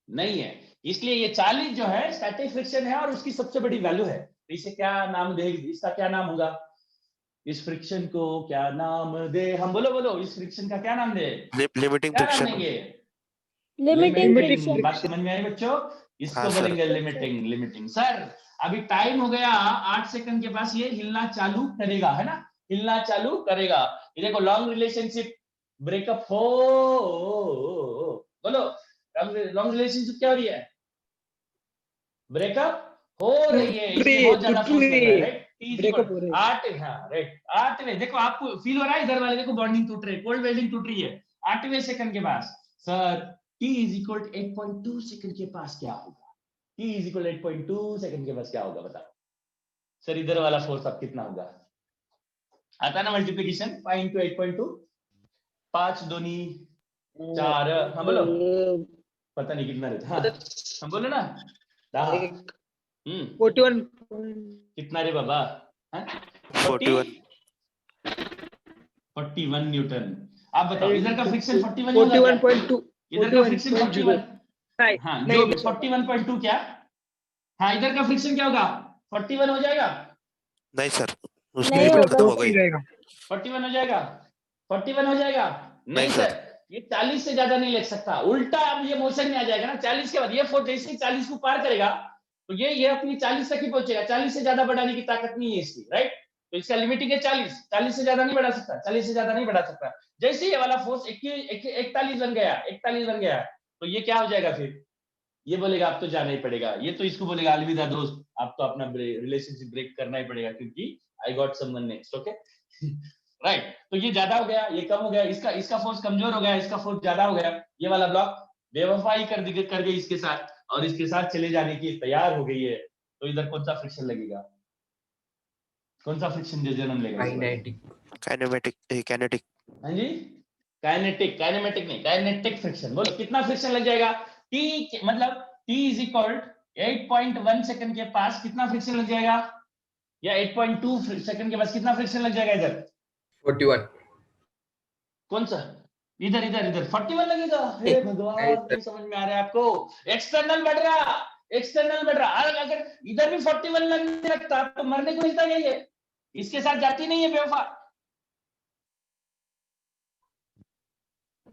नहीं है। इसलिए ये 40 जो है स्टैटिक फ्रिक्शन है और उसकी सबसे बड़ी वैल्यू है। तो इसे क्या नाम दे, इसका क्या नाम होगा? इस फ्रिक्शन को क्या नाम दे हम? बोलो बोलो, इस फ्रिक्शन का क्या नाम दे? लिमिटिंग क्या नाम फ्रिक्शन। देंगे? Limiting Limiting friction. बात समझ में आई बच्चों? इसको हाँ, सर। बोलेंगे लिमिटिंग। लिमिटिंग सर, अभी टाइम हो गया 8 सेकंड के पास, ये हिलना चालू करेगा, है ना? हिलना चालू करेगा। ये देखो लॉन्ग रिलेशनशिप ब्रेकअप हो, बोलो लॉन्ग रिलेशनशिप क्या हो रही है? ब्रेकअप हो रही है, इसलिए बहुत ज्यादा फोर्स लग रहा है, राइट? ब्रेकअप हो रही है। 8, हाँ राइट, 8वें, देखो आपको फील हो रहा है इधर वाले, देखो बॉन्डिंग टूट रही है, कोल्ड वेल्डिंग टूट रही है 8वें सेकंड के पास। Sir t is equal 8.2 second के पास क्या होगा? t इज इक्वल 8.2 सेकंड के पास क्या होगा बताओ? सर इधर वाला फोर्स अब कितना होगा? आता है ना मल्टीप्लिकेशन, 5 इंटू 8.2, 5 दूनी 4, हाँ बोलो, पता नहीं कितना रहता, हाँ हम बोलो ना 10। 41 कितना रे बाबा? 41। 41 न्यूटन। आप बताओ इधर का फ्रिक्शन 41 होगा क्या? 41.2 इधर का फ्रिक्शन 41, नहीं हाँ नहीं जो बचा। 41.2 क्या? हाँ इधर का फ्रिक्शन क्या होगा? 41 हो जाएगा? नहीं सर, उसकी नहीं लिमिट होगा। खत्म हो गई। रहेगा 41 हो जाएगा? 41 हो जाएगा? नहीं नहीं, सर, ये 40 से ज्यादा नहीं लग सकता। उल्टा अब ये मोशन में आ जाएगा ना 40 के बाद, ये फोर्स जैसे ही 40 को पार करेगा तो ये अपनी 40 तक ही पहुंचेगा। 40 से ज्यादा बढ़ाने की ताकत नहीं है इसकी, राइट? तो इसका लिमिटिंग है 40, 40 से ज्यादा नहीं बढ़ा सकता, 40 से ज्यादा नहीं बढ़ा सकता। जैसे ये वाला फोर्स 41 बन गया, 41 बन गया, तो ये क्या हो जाएगा फिर? ये बोलेगा अब तो जाना ही पड़ेगा, ये तो इसको बोलेगा अलविदा दोस्त, आप तो अपना रिलेशनशिप ब्रेक करना ही पड़ेगा क्योंकि I got someone next. Okay right, तो ये ज्यादा हो गया, ये कम हो गया, इसका फोर्स कमजोर हो गया, इसका फोर्स ज्यादा हो गया। ये वाला ब्लॉक बेवफाई कर गई इसके साथ, और इसके साथ चले जाने की तैयार हो गई है। तो इधर कौन सा फ्रिक्शन लगेगा? कौन सा फ्रिक्शन जन्म लेगा? काइनेटिक। Kinematic, kinetic. हाँ जी, काइनेटिक, काइनेमेटिक नहीं, काइनेटिक फ्रिक्शन। बोलो कितना फ्रिक्शन लग जाएगा? टी मतलब टी इज इक्वल 8.1 सेकंड के पास कितना फ्रिक्शन लग जाएगा? या 8.2 सेकंड के पास कितना फ्रिक्शन लग जाएगा इधर? 41। कौन सा? इधर इधर इधर 41 लगेगा? हे भगवान, नहीं समझ में आ रहा है आपको? एक्सटर्नल बढ़ रहा, एक्सटर्नल बढ़ रहा। अगर इधर भी 41 लगने लगता तो मरने को मिलता है, ये इसके साथ जाती नहीं है बेवफा।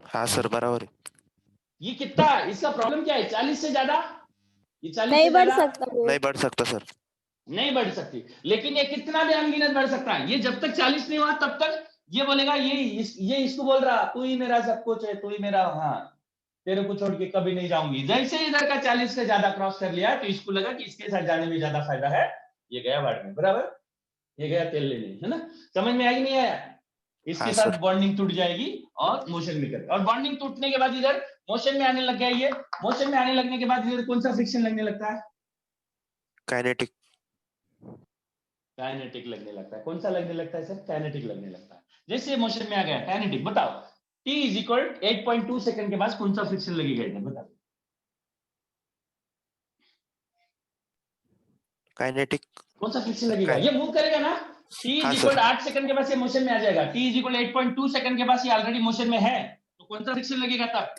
हाँ सर, बराबर है। ये कितना, इसका प्रॉब्लम क्या है? 40 से ज्यादा, ये 40 नहीं से बढ़ ज्यादा सकता वो। नहीं बढ़ सकता सर। नहीं बढ़ सकती, लेकिन ये कितना भी अनगिनत बढ़ सकता है। ये जब तक 40 नहीं हुआ तब तक ये बोलेगा, ये इसको बोल रहा तू ही मेरा सब कुछ है, तू ही मेरा, हाँ तेरे को छोड़ के कभी नहीं जाऊंगी। जैसे इधर का 40 से ज्यादा क्रॉस कर लिया तो इसको लगा कि इसके साथ जाने में ज्यादा फायदा है, ये गया बाढ़ में, बराबर, ये गया तेल लेने, है ना? समझ में आया कि नहीं आया? इसके हाँ, साथ सर। बॉन्डिंग टूट जाएगी और मोशन में करेगा, और बॉन्डिंग टूटने के बाद इधर मोशन में आने लग गया। ये मोशन में आने लगने के बाद इधर कौन सा फ्रिक्शन लगने लगता है? काइनेटिक। काइनेटिक लगने लगता है। कौन सा लगने लगता है सर? काइनेटिक लगने लगता है। जैसे मोशन में आ गया काइनेटिक। बताओ t इज इक्वल 8.2 सेकंड के बाद कौन सा फ्रिक्शन लगेगा इधर? बताओ। काइनेटिक। कौन सा फ्रिक्शन लगेगा? ये मूव करेगा ना, t हाँ, इज इक्वल सर। 8 सेकंड के बाद ये मोशन में आ जाएगा। t इज इक्वल 8.2 सेकंड के बाद ये ऑलरेडी मोशन में है, कौन सा फ्रिक्शन लगेगा तब?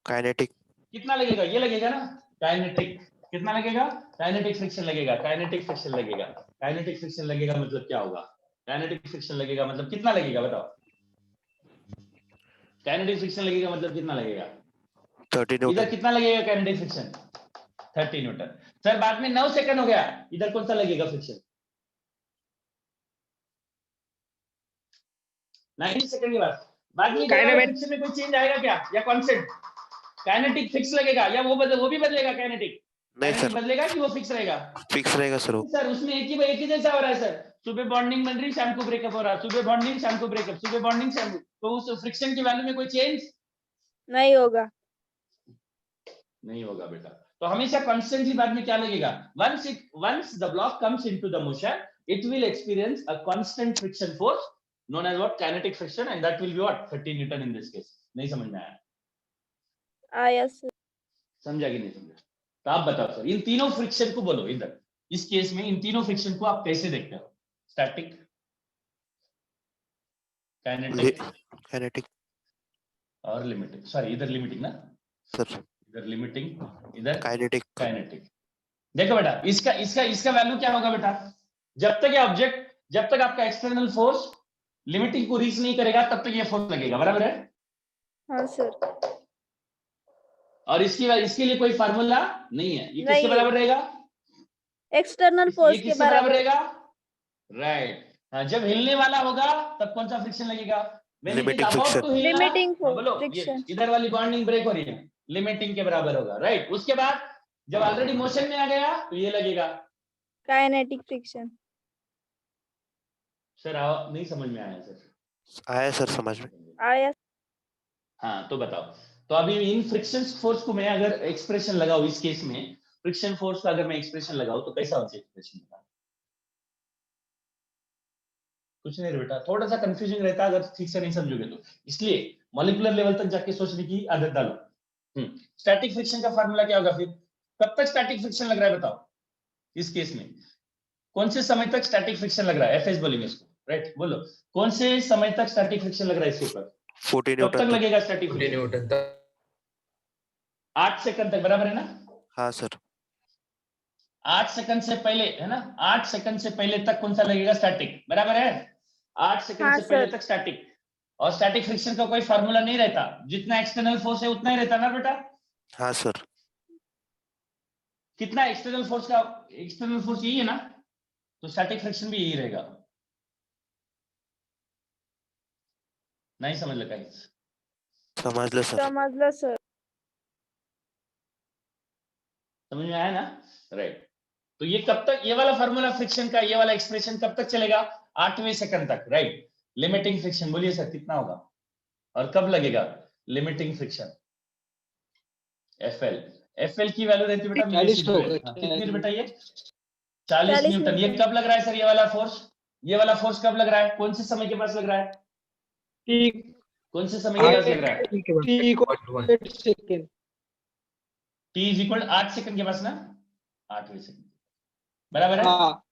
काइनेटिक। कितना लगेगा? ये लगेगा ना, काइनेटिक। कितना लगेगा? काइनेटिक फ्रिक्शन लगेगा, काइनेटिक फ्रिक्शन लगेगा। काइनेटिक फ्रिक्शन लगेगा मतलब क्या होगा? काइनेटिक फ्रिक्शन लगेगा मतलब कितना लगेगा बताओ? काइनेटिक फ्रिक्शन लगेगा मतलब कितना लगेगा? 30 इधर न्यूटन। कितना लगेगा काइनेटिक फ्रिक्शन? 30 न्यूटन। सर बाद में 9 सेकंड हो गया, इधर कौन सा लगेगा फ्रिक्शन? 90 सेकंड के बाद में इधर वाले फ्रिक्शन में कोई चेंज आएगा क्या, या कांस्टेंट? काइनेटिक फिक्स लगेगा या वो भी बदलेगा? काइनेटिक नहीं सर, बदलेगा कि वो फिक्स रहेगा? फिक्स रहेगा सर वो। सर उसमें एक ही जैसा हो रहा है सर। सुबह बॉन्डिंग बन रही, शाम को ब्रेकअप हो रहा है, सुबह बॉन्डिंग शाम को ब्रेकअप, सुबह बॉन्डिंग शाम को, तो उस फ्रिक्शन की वैल्यू में कोई चेंज नहीं होगा। नहीं होगा बेटा। तो हमेशा कांस्टेंटली बाद में क्या लगेगा? once the block comes into the motion, it will experience a constant friction force known as what? Kinetic friction, and that will be what? 30 Newton in this case. नहीं समझ में आया? आया सर। समझा कि नहीं समझा? तो आप बताओ सर, इन तीनों फ्रिक्शन को बोलो इधर, इस केस में इन तीनों फ्रिक्शन को आप कैसे देखते हो? स्टैटिक, काइनेटिक काइनेटिक और लिमिटिंग। सॉरी, इधर लिमिटिंग ना सर, इधर लिमिटिंग, इधर काइनेटिक। काइनेटिक। देखो बेटा, इसका इसका इसका वैल्यू क्या होगा बेटा? जब तक ये ऑब्जेक्ट, जब तक आपका एक्सटर्नल फोर्स लिमिटिंग को रीच नहीं करेगा तब तक ये फोर्स लगेगा, बराबर है? हाँ सर। और इसके लिए कोई फार्मूला नहीं है। ये किसके नहीं है। बराबर रहेगा? एक्सटर्नल ये फोर्स के किसके बराबर बराबर। रहेगा? राइट। हाँ, जब हिलने वाला होगा तब कौन सा फ्रिक्शन लगेगा? When it is Limiting about friction. to हिलना, Limiting हाँ, बोलो, ये friction. इधर वाली बॉन्डिंग ब्रेक हो रही है, लिमिटिंग के बराबर होगा, राइट। उसके बाद जब ऑलरेडी मोशन में आ गया तो ये लगेगा। Kinetic friction. सर नहीं समझ में आया सर? आया सर समझ में। आया। हाँ तो बताओ, तो अभी इन फ्रिक्शन फोर्स को मैं अगर एक्सप्रेशन लगाऊं, इस केस में फ्रिक्शन फोर्स का अगर मैं एक्सप्रेशन लगाऊं तो कैसा होगा एक्सप्रेशन? कुछ नहीं बेटा, थोड़ा सा कंफ्यूजिंग रहता है अगर ठीक से नहीं समझोगे तो, इसलिए मॉलिक्यूलर लेवल तक जाके सोचने की आदत डालो। स्टैटिक फ्रिक्शन का फार्मूला क्या होगा फिर? कब तक स्टैटिक फ्रिक्शन लग रहा है बताओ? इस केस में कौन से समय तक स्टैटिक फ्रिक्शन लग रहा है? एफएस बोलेंगे इसको, राइट। बोलो, कौन से समय तक स्टैटिक फ्रिक्शन लग रहा है इसके ऊपर? 40 कब तक न्यूटन। लगेगा स्टैटिक 40 फ्रिक्शन? न्यूटन तक। 8 सेकंड तक, बराबर है ना? हाँ सर। 8 सेकंड से पहले है ना, 8 सेकंड से पहले तक कौन सा लगेगा? स्टैटिक, बराबर है? 8 सेकंड हाँ से पहले सर। तक स्टैटिक। और स्टैटिक फ्रिक्शन का कोई फार्मूला नहीं रहता, जितना एक्सटर्नल फोर्स है उतना ही रहता ना बेटा? हाँ सर। कितना एक्सटर्नल फोर्स का, एक्सटर्नल फोर्स यही है ना, तो स्टैटिक फ्रिक्शन भी यही रहेगा। नहीं समझ लगा? समझ लो सर। समझ लो सर। समझ में आया ना? राइट। तो ये कब तक, ये वाला फार्मूला फ्रिक्शन का, ये वाला एक्सप्रेशन कब तक चलेगा? 8वें सेकंड तक, राइट। लिमिटिंग फ्रिक्शन बोलिए सर कितना होगा, और कब लगेगा लिमिटिंग फ्रिक्शन? एफएल, एफएल की वैल्यू रहती है बेटा 40 होगा, कितनी बेटा? ये 40 40 न्यूटन। ये न्यूटन। कब लग रहा है सर ये वाला फोर्स? ये वाला फोर्स कब लग रहा है? कौन से समय के पास लग रहा है? ठीक कौन से समय के पास लग रहा है? ठीक है, ठीक 8 second. t is equal 8 second के पास ना, 8वें सेकंड, बराबर है? हाँ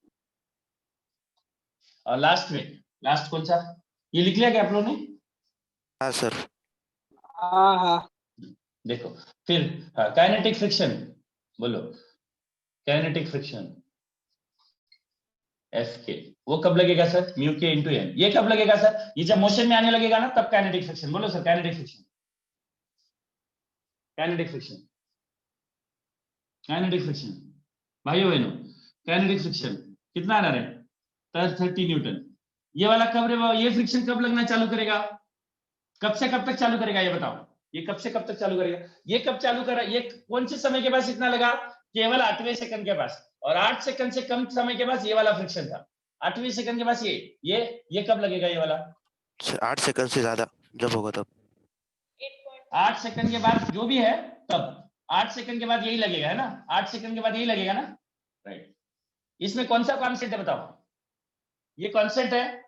और लास्ट में, लास्ट कौन सा? ये लिख लिया क्या आप लोगों ने? हाँ सर। हाँ हाँ देखो फिर, काइनेटिक फ्रिक्शन बोलो, काइनेटिक फ्रिक्शन एफ के, वो कब लगेगा सर? म्यू के इंटू एन। ये कब लगेगा सर? ये जब मोशन में आने लगेगा ना तब काइनेटिक फ्रिक्शन। बोलो sir kinetic friction, kinetic friction, kinetic friction भाइयों बहनों, काइनेटिक फ्रिक्शन कितना आ रहा है? 30 न्यूटन। ये वाला कब रे, ये फ्रिक्शन कब लगना चालू करेगा? कब से कब तक चालू करेगा ये बताओ? ये कब से कब तक चालू करेगा? ये कब चालू करा? ये कौन से समय के पास इतना लगा? केवल 8वें सेकंड के पास। और 8 सेकंड से कम समय के पास ये वाला फ्रिक्शन था। 8वें सेकंड के पास ये कब लगेगा ये वाला? 8 सेकंड से ज्यादा जब होगा तब। 8 सेकंड के बाद जो भी है तब, 8 सेकंड के बाद यही लगेगा है ना? 8 सेकंड के बाद यही लगेगा ना, राइट। इसमें कौन सा कॉन्सेप्ट है बताओ? ये कॉन्सेप्ट है,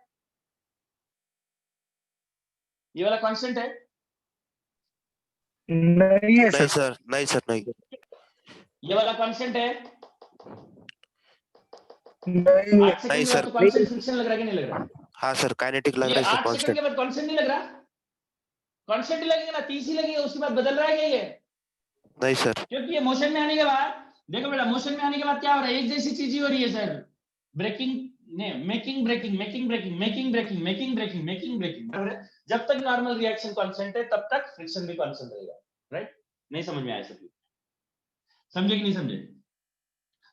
ये वाला कॉन्सेप्ट है? नहीं है नहीं सर। सर, नहीं सर, नहीं। ये वाला कॉन्सेप्ट है? नहीं 8 सेकंड नहीं के बाद सर। तो कांस्टेंट फ्रिक्शन लग रहा है कि नहीं लग रहा? हाँ सर, काइनेटिक लग ये रहा है 8 सेकंड कांस्टेंट। के बाद कांस्टेंट नहीं लग रहा? कांस्टेंट लगेगा ना, 30 ही लगेगा, उसके बाद बदल रहा है क्या ये? नहीं सर। क्योंकि ये मोशन में आने के बाद, देखो बेटा, मोशन में आने के बाद क्या हो रहा है, एक जैसी चीज ही हो रही है सर। ब्रेकिंग ने making breaking making breaking making breaking making breaking making breaking, जब तक नॉर्मल रिएक्शन कांस्टेंट है तब तक फ्रिक्शन भी कांस्टेंट रहेगा, राइट? नहीं समझ में आया सर? समझे कि नहीं समझे?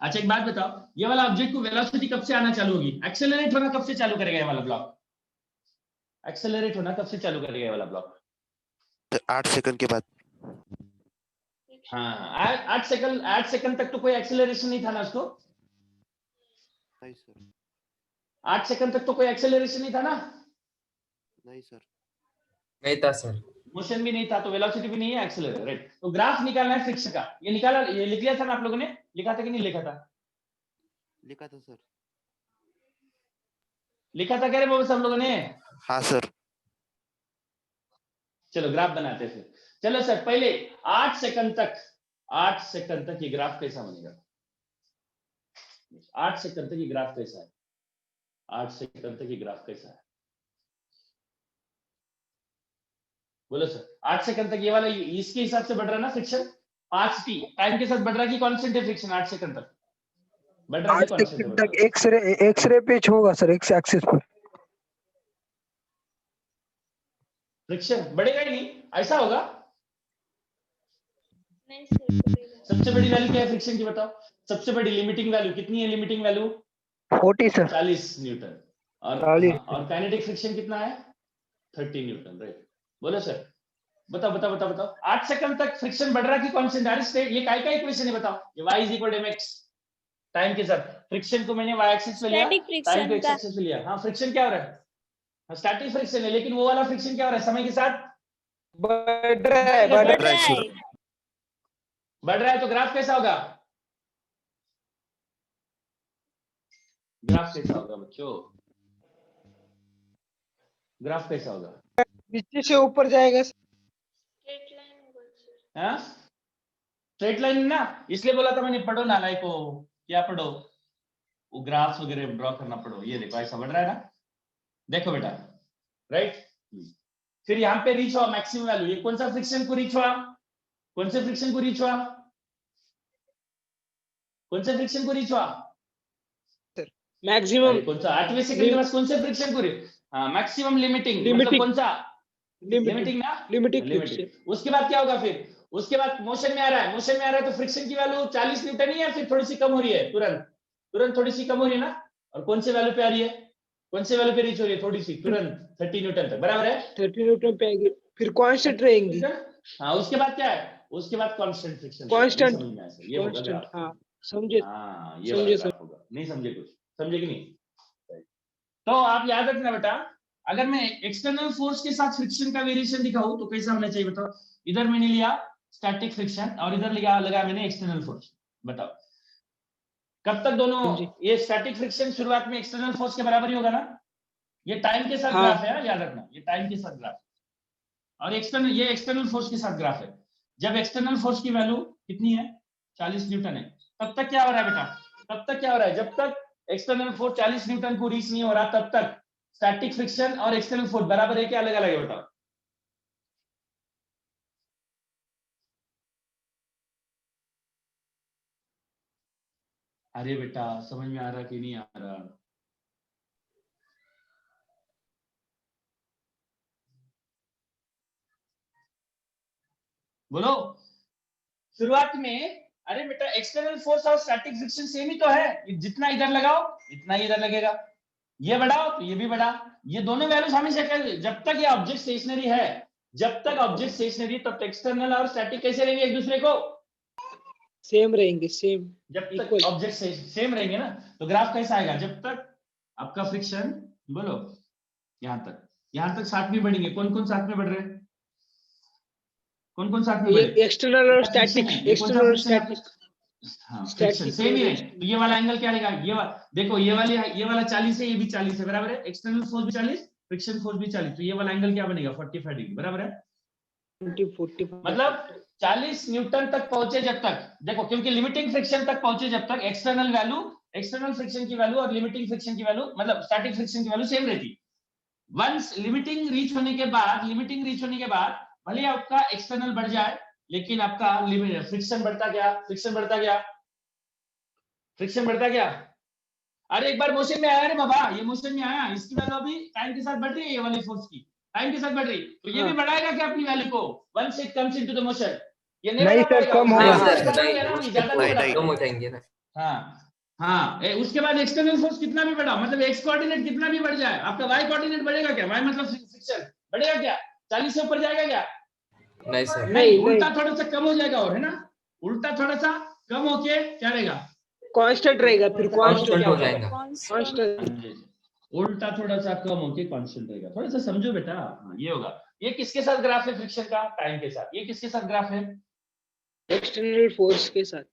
अच्छा एक बात बताओ, ये वाला ऑब्जेक्ट को वेलोसिटी कब से आना चालू होगी, एक्सेलरेट होना कब से चालू करेगा ये वाला ब्लॉक? एक्सेलरेट होना कब से चालू करेगा ये वाला ब्लॉक? 8 सेकंड के बाद। हाँ 8 सेकंड तक तो कोई एक्सेलरेशन नहीं था ना उसको? नहीं सर। 8 सेकंड तक तो कोई एक्सेलरेशन नहीं था ना? नहीं सर। नहीं था सर। मोशन भी नहीं था तो वेलोसिटी भी नहीं है, एक्सेलरेट, राइट? तो ग्राफ निकालना है फ्रिक्शन का, ये निकाला, ये लिख लिया था ना आप लोगों ने? लिखा था कि नहीं लिखा था? लिखा था सर। लिखा था क्या रे बाबू सब लोगों ने? हाँ सर। चलो ग्राफ बनाते हैं फिर। चलो सर पहले 8 सेकंड तक ये ग्राफ कैसा बनेगा? 8 सेकंड तक ये ग्राफ कैसा है? 8 सेकंड तक ये ग्राफ कैसा है? बोलो सर। 8 सेकंड तक ये वाला इसके हिसाब से बढ़ रहा है ना फ्रिक्शन? 5t टाइम के साथ बढ़ रहा है कि कांस्टेंट है फ्रिक्शन? 8 सेकंड तक बढ़ रहा है कि 8 कांस्टेंट सेकंड है? तक एक्सरे पेच होगा सर, एक्स एक्सिस पर। फ्रिक्शन बढ़ेगा ही नहीं, ऐसा होगा? नहीं सर। सबसे बड़ी वैल्यू क्या है फ्रिक्शन की बताओ? सबसे बड़ी लिमिटिंग वैल्यू कितनी है? Limiting value 40 sir. 40 न्यूटन। और 40। और काइनेटिक फ्रिक्शन कितना है? 30 न्यूटन, राइट? बोलो सर। बताओ 8 सेकंड तक फ्रिक्शन बढ़ रहा कि कांस्टेंट? अरे स्टेट, ये काय का इक्वेशन है बताओ? ये y = mx, टाइम के साथ फ्रिक्शन को मैंने y एक्सिस पे लिया, स्टैटिक टाइम को फ्रिक्शन x का एक्सिस पे लिया। हाँ फ्रिक्शन क्या हो रहा है? स्टैटिक फ्रिक्शन है, लेकिन वो वाला फ्रिक्शन क्या हो रहा है समय के साथ? बढ़ रहा है, बढ़ बढ़ रहा रहा है है। सर। बढ़ रहा है तो ग्राफ कैसा होगा? ग्राफ कैसा होगा बच्चों? ग्राफ कैसा होगा? नीचे से ऊपर जाएगा सर। हाँ स्ट्रेट लाइन ना, इसलिए बोला था मैंने पढ़ो नालाय को, क्या पढ़ो? वो ग्राफ्स वगैरह ड्रॉ करना पढ़ो। ये देखो ऐसा बढ़ रहा है ना, देखो बेटा, राइट? फिर यहाँ पे रीच हुआ मैक्सिमम वैल्यू, ये कौन सा फ्रिक्शन को रीच हुआ? कौन से फ्रिक्शन को रीच हुआ? कौन से फ्रिक्शन को रीच हुआ? मैक्सिमम कौन सा 8वें सेकंड के बाद कौन से फ्रिक्शन को रीच? हाँ मैक्सिमम लिमिटिंग, मतलब लिमिटिंग कौन सा? लिमिटिंग लिमिटिंग ना, लिमिटिंग लिमिटिंग। उसके बाद क्या होगा फिर? उसके बाद मोशन में आ रहा है, मोशन में आ रहा है तो फ्रिक्शन की वैल्यू 40 न्यूटन ही है, फिर थोड़ी सी कम हो रही है, तुरंत थोड़ी सी कम हो रही है ना? और कौन से वैल्यू पे आ रही है? कौन से वैल्यू पे रीच हो रही है? थोड़ी सी तुरंत 30 न्यूटन तक, बराबर है? 30 न्यूटन पे आएगी, फिर कांस्टेंट रहेंगी। हाँ उसके बाद क्या है? उसके बाद कांस्टेंट फ्रिक्शन। कांस्टेंट ये होगा कांस्टेंट। ग्राफ। हाँ समझे हाँ ये समझे वाला सर। ग्राफ होगा। नहीं समझे कुछ? समझे कि नहीं? तो आप याद रखना बेटा, अगर मैं एक्सटर्नल फोर्स के साथ फ्रिक्शन का वेरिएशन दिखाऊं तो कैसा होना चाहिए बताओ? इधर मैंने लिया स्टैटिक फ्रिक्शन और इधर लगा मैंने एक्सटर्नल फोर्स। बताओ कब तक दोनों? समझे। ये स्टैटिक फ्रिक्शन शुरुआत में एक्सटर्नल फोर्स के बराबर ही होगा ना? ये टाइम के साथ हाँ। ग्राफ है, याद रखना, ये टाइम के साथ ग्राफ। और ये एक्सटर्नल फोर्स के साथ ग्राफ है। जब एक्सटर्नल फोर्स की वैल्यू कितनी है? 40 न्यूटन है, तब तक क्या हो रहा है बेटा? तब तक क्या हो रहा है? जब तक एक्सटर्नल फोर्स 40 न्यूटन को रीच नहीं हो रहा तब तक स्टैटिक फ्रिक्शन और एक्सटर्नल फोर्स बराबर है क्या अलग अलग है बताओ? अरे बेटा समझ में आ रहा कि नहीं आ रहा? बोलो शुरुआत में। अरे बेटा एक्सटर्नल फोर्स और स्टैटिक फ्रिक्शन सेम ही तो है, जितना इधर लगाओ इतना इधर लगेगा, ये बढ़ाओ तो ये भी बढ़ा। ये दोनों वैल्यूज हमेशा जब तक ये ऑब्जेक्ट स्टेशनरी है, जब तक ऑब्जेक्ट स्टेशनरी तब तक एक्सटर्नल और स्टैटिक कैसे रहेंगे एक दूसरे को? सेम रहेंगे, सेम जब तक इक्वल। ऑब्जेक्ट सेम रहेंगे ना, तो ग्राफ कैसा आएगा? जब तक आपका फ्रिक्शन, बोलो यहां तक साथ में बढ़ेंगे। कौन कौन साथ में बढ़ रहे हैं? कौन कौन साथ में बढ़े? एक्सटर्नल और फ्रिक्शन स्टैटिक, है, ये कौन सा एक्सटर्नल और फ्रिक्शन है? स्टैटिक। हाँ फ्रिक्शन स्टैटिक सेम ही और है, तो ये वाला एंगल क्या रहेगा? ये वाला देखो, ये वाला 40 है, ये भी 40 है, बराबर है? एक्सटर्नल फोर्स भी 40, फ्रिक्शन फोर्स भी 40, तो ये वाला एंगल क्या बनेगा? 45 डिग्री, बराबर है? 40 मतलब 40 न्यूटन तक पहुंचे जब तक, देखो क्योंकि लिमिटिंग फ्रिक्शन तक पहुंचे जब तक एक्सटर्नल फ्रिक्शन की वैल्यू और लिमिटिंग फ्रिक्शन की वैल्यू, मतलब स्टैटिक फ्रिक्शन की वैल्यू सेम रहती। वंस लिमिटिंग रीच होने के बाद भले आपका एक्सटर्नल बढ़ जाए, लेकिन आपका लिमिट फ्रिक्शन बढ़ता गया। अरे एक बार मोशन में आया रे बाबा, ये मोशन में आया, इसकी वैल्यू अभी टाइम के साथ बढ़ रही है, ये वाली फोर्स की टाइम के साथ बढ़ रही, तो ये भी बढ़ाएगा क्या अपनी वैल्यू को once it comes into the motion? ये नहीं बढ़ा सर, पाएगा, कम उसके होगा। बाद नहीं इसका सर, बढ़ेगा ना, नहीं, ज्यादा नहीं नहीं, बढ़ा नहीं। कम पाएगा। हो जाएंगे ना। हाँ उसके बाद एक्सटर्नल फोर्स कितना भी बढ़ा, मतलब एक्स कोऑर्डिनेट कितना भी बढ़ जाए, आपका वाई कोऑर्डिनेट बढ़ेगा क्या? वाई मतलब फ्रिक्शन बढ़ेगा क्या? 40 से ऊपर जाएगा क्या? नहीं सर, नहीं, उल्टा थोड़ा सा कम हो जाएगा, और है ना, उल्टा थोड़ा सा कम होके क्या रहेगा? कांस्टेंट रहेगा फिर, कांस्टेंट हो कांस्टेंट जाएगा। कांस्टेंट। उल्टा थोड़ा सा कम होके कांस्टेंट रहेगा। थोड़ा सा समझो बेटा। हाँ, ये होगा। ये किसके साथ ग्राफ है फ्रिक्शन का? टाइम के साथ। ये किसके साथ ग्राफ है? एक्सटर्नल फोर्स के साथ।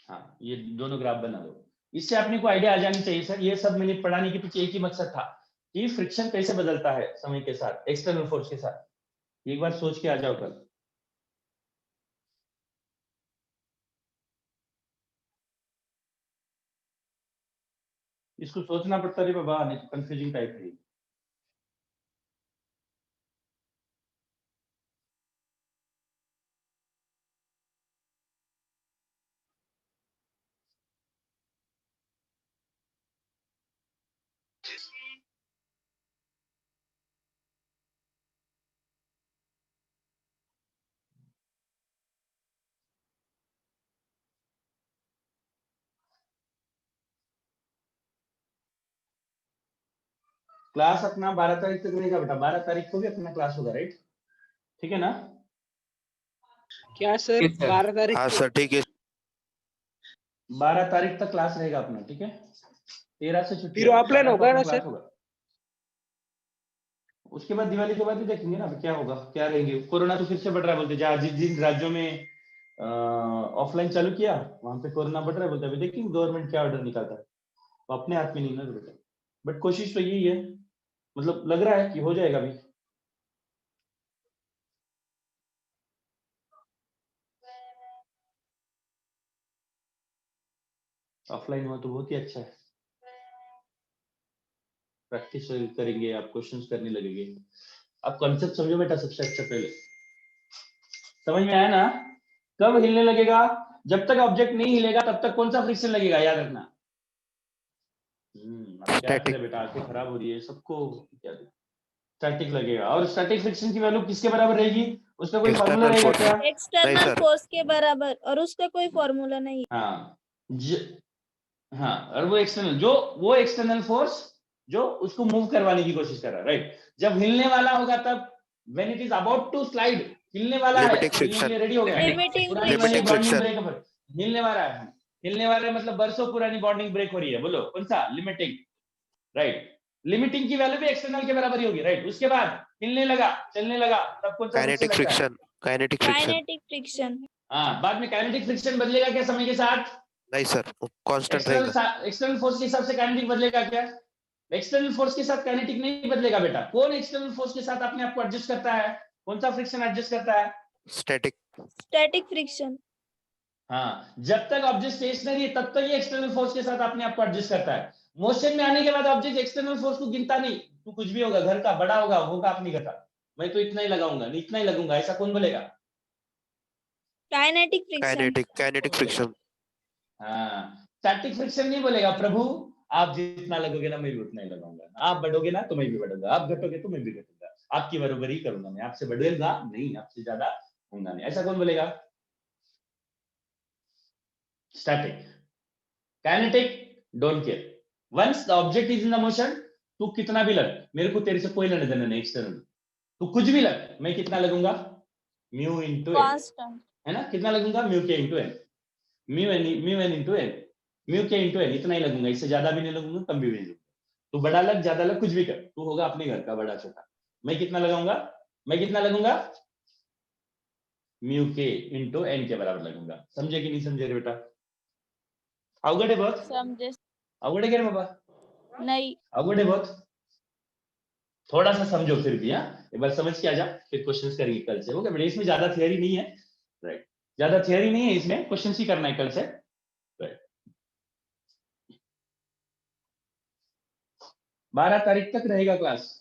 हाँ, ये दोनों ग्राफ बना दो। इससे अपने को आइडिया आ जानी चाहिए सर, ये सब मैंने पढ़ाने के पीछे एक ही मकसद था कि फ्रिक्शन कैसे बदलता है समय के साथ एक्सटर्नल फोर्स के साथ। एक बार सोच के आ जाओ कल। इसको सोचना पड़ता रे बाबा, नहीं तो कंफ्यूजिंग टाइप है। क्लास अपना 12 तारीख तक रहेगा बेटा, 12 तारीख को भी अपना क्लास होगा, राइट? ठीक है ना? क्या सर? ठीक सर। 12 तारीख हाँ को? सर, ठीक है। 12 तारीख तक क्लास रहेगा अपना, ठीक है? 13 से छुट्टी फिर है, ऑफलाइन 12 को होगा अपना ना क्लास सर? होगा। उसके बाद दिवाली के बाद ही देखेंगे ना क्या होगा, क्या रहेंगे। कोरोना तो फिर से बढ़ रहा है बोलते, जहाँ जिन जिन राज्यों में ऑफलाइन चालू किया वहां पे कोरोना बढ़ रहा है बोलते। अभी देखेंगे गवर्नमेंट क्या ऑर्डर निकालता है, तो अपने हाथ में नहीं ना बेटा। बट कोशिश तो यही है, मतलब लग रहा है कि हो जाएगा अभी। ऑफलाइन हुआ तो बहुत ही अच्छा है, प्रैक्टिस करेंगे आप, क्वेश्चंस करने लगेंगे। आप कॉन्सेप्ट समझो बेटा सबसे अच्छा पहले। समझ में आया ना? कब हिलने लगेगा? जब तक ऑब्जेक्ट नहीं हिलेगा तब तक कौन सा फ्रिक्शन लगेगा, याद रखना। अब क्या स्टैटिक। करे बेटा, आंखें खराब हो रही है सबको। क्या स्टैटिक लगेगा, और स्टैटिक फ्रिक्शन की वैल्यू किसके बराबर रहेगी? उसका कोई फार्मूला एक्सटर्नल रहेगा फोर्स। क्या? नहीं एक्सटर्नल सर। फोर्स के बराबर, और उसका कोई फॉर्मूला नहीं। हाँ हाँ, और वो एक्सटर्नल, जो वो एक्सटर्नल फोर्स जो उसको मूव करवाने की कोशिश कर रहा है, राइट? जब हिलने वाला होगा तब, when it is about to slide, हिलने वाला है, लिमिटिंग हिलने के लिए फ्रिक्शन। रेडी हो गया है, लिमिटिंग पुरानी वाली limiting bonding friction. Break up, हिलने वाला है। हिलने वाला है मतलब बरसों पुरानी बॉन्डिंग ब्रेक हो रही है, बोलो कौन सा? Limiting, right? लिमिटिंग की वैल्यू भी एक्सटर्नल के बराबर ही होगी, राइट? उसके बाद हिलने लगा, चलने लगा, तब कौन सा फ्रिक्शन काइनेटिक लगता है? Friction. Kinetic friction. Kinetic friction. हाँ, बाद में काइनेटिक फ्रिक्शन बदलेगा क्या समय के साथ? नहीं सर, कांस्टेंट रहेगा। एक्सटर्नल फोर्स के हिसाब से काइनेटिक बदलेगा क्या? एक्सटर्नल फोर्स के साथ काइनेटिक नहीं बदलेगा बेटा। कौन एक्सटर्नल फोर्स के साथ अपने आप को एडजस्ट करता है? कौन सा फ्रिक्शन एडजस्ट करता है? स्टैटिक। Static friction. हाँ, जब तक ऑब्जेक्ट स्टेशनरी है तब तक ये एक्सटर्नल फोर्स के साथ अपने आप को एडजस्ट करता है। मोशन में आने के बाद ऑब्जेक्ट एक्सटर्नल फोर्स को गिनता नहीं। तू कुछ भी होगा, घर का बड़ा होगा अपनी घर का, मैं तो इतना ही लगाऊंगा, इतना ही लगूंगा, ऐसा कौन बोलेगा? Kinetic friction. Kinetic friction. हाँ, स्टैटिक फ्रिक्शन नहीं बोलेगा प्रभु, आप जितना लगोगे ना मैं भी उतना ही लगाऊंगा। आप बढ़ोगे ना तो मैं भी बढ़ूंगा, आप घटोगे तो मैं भी घटूंगा, आपकी बराबरी करूंगा मैं, आपसे बढ़ूंगा नहीं, आपसे ज्यादा होगा नहीं, ऐसा कौन बोलेगा? Static. Kinetic, don't care, once the object is in the motion, तू कितना भी लग, मेरे को तेरे से कोई लेने देना नहीं एक्सटर्नल, तू कुछ भी लग, मैं कितना लगूंगा? Mu into n, constant. है ना? कितना लगूंगा? म्यू के into N, mu n into N, mu के इनटू एन, इतना ही लगूंगा, इससे ज्यादा भी नहीं लगूंगा, कम भी नहीं लगूंगा। तू बड़ा लग, ज्यादा लग, कुछ भी कर, तू होगा अपने घर का बड़ा छोटा। मैं कितना लगाऊंगा? मैं कितना लगूंगा? म्यू के इनटू एन के बराबर लगूंगा। समझे कि नहीं समझे रे बेटा? अवगढ़ है बहुत, समझे? अवगढ़ है क्या रे बाबा? नहीं। अवगढ़ है बहुत, थोड़ा सा समझो फिर भी। हाँ, एक बार समझ के आ जा, फिर क्वेश्चंस करेंगे कल से। ओके बेटा, इसमें ज्यादा थियरी नहीं है, राइट? ज्यादा थियरी नहीं है इसमें, क्वेश्चंस ही करना है कल से। 12 तारीख तक रहेगा क्लास।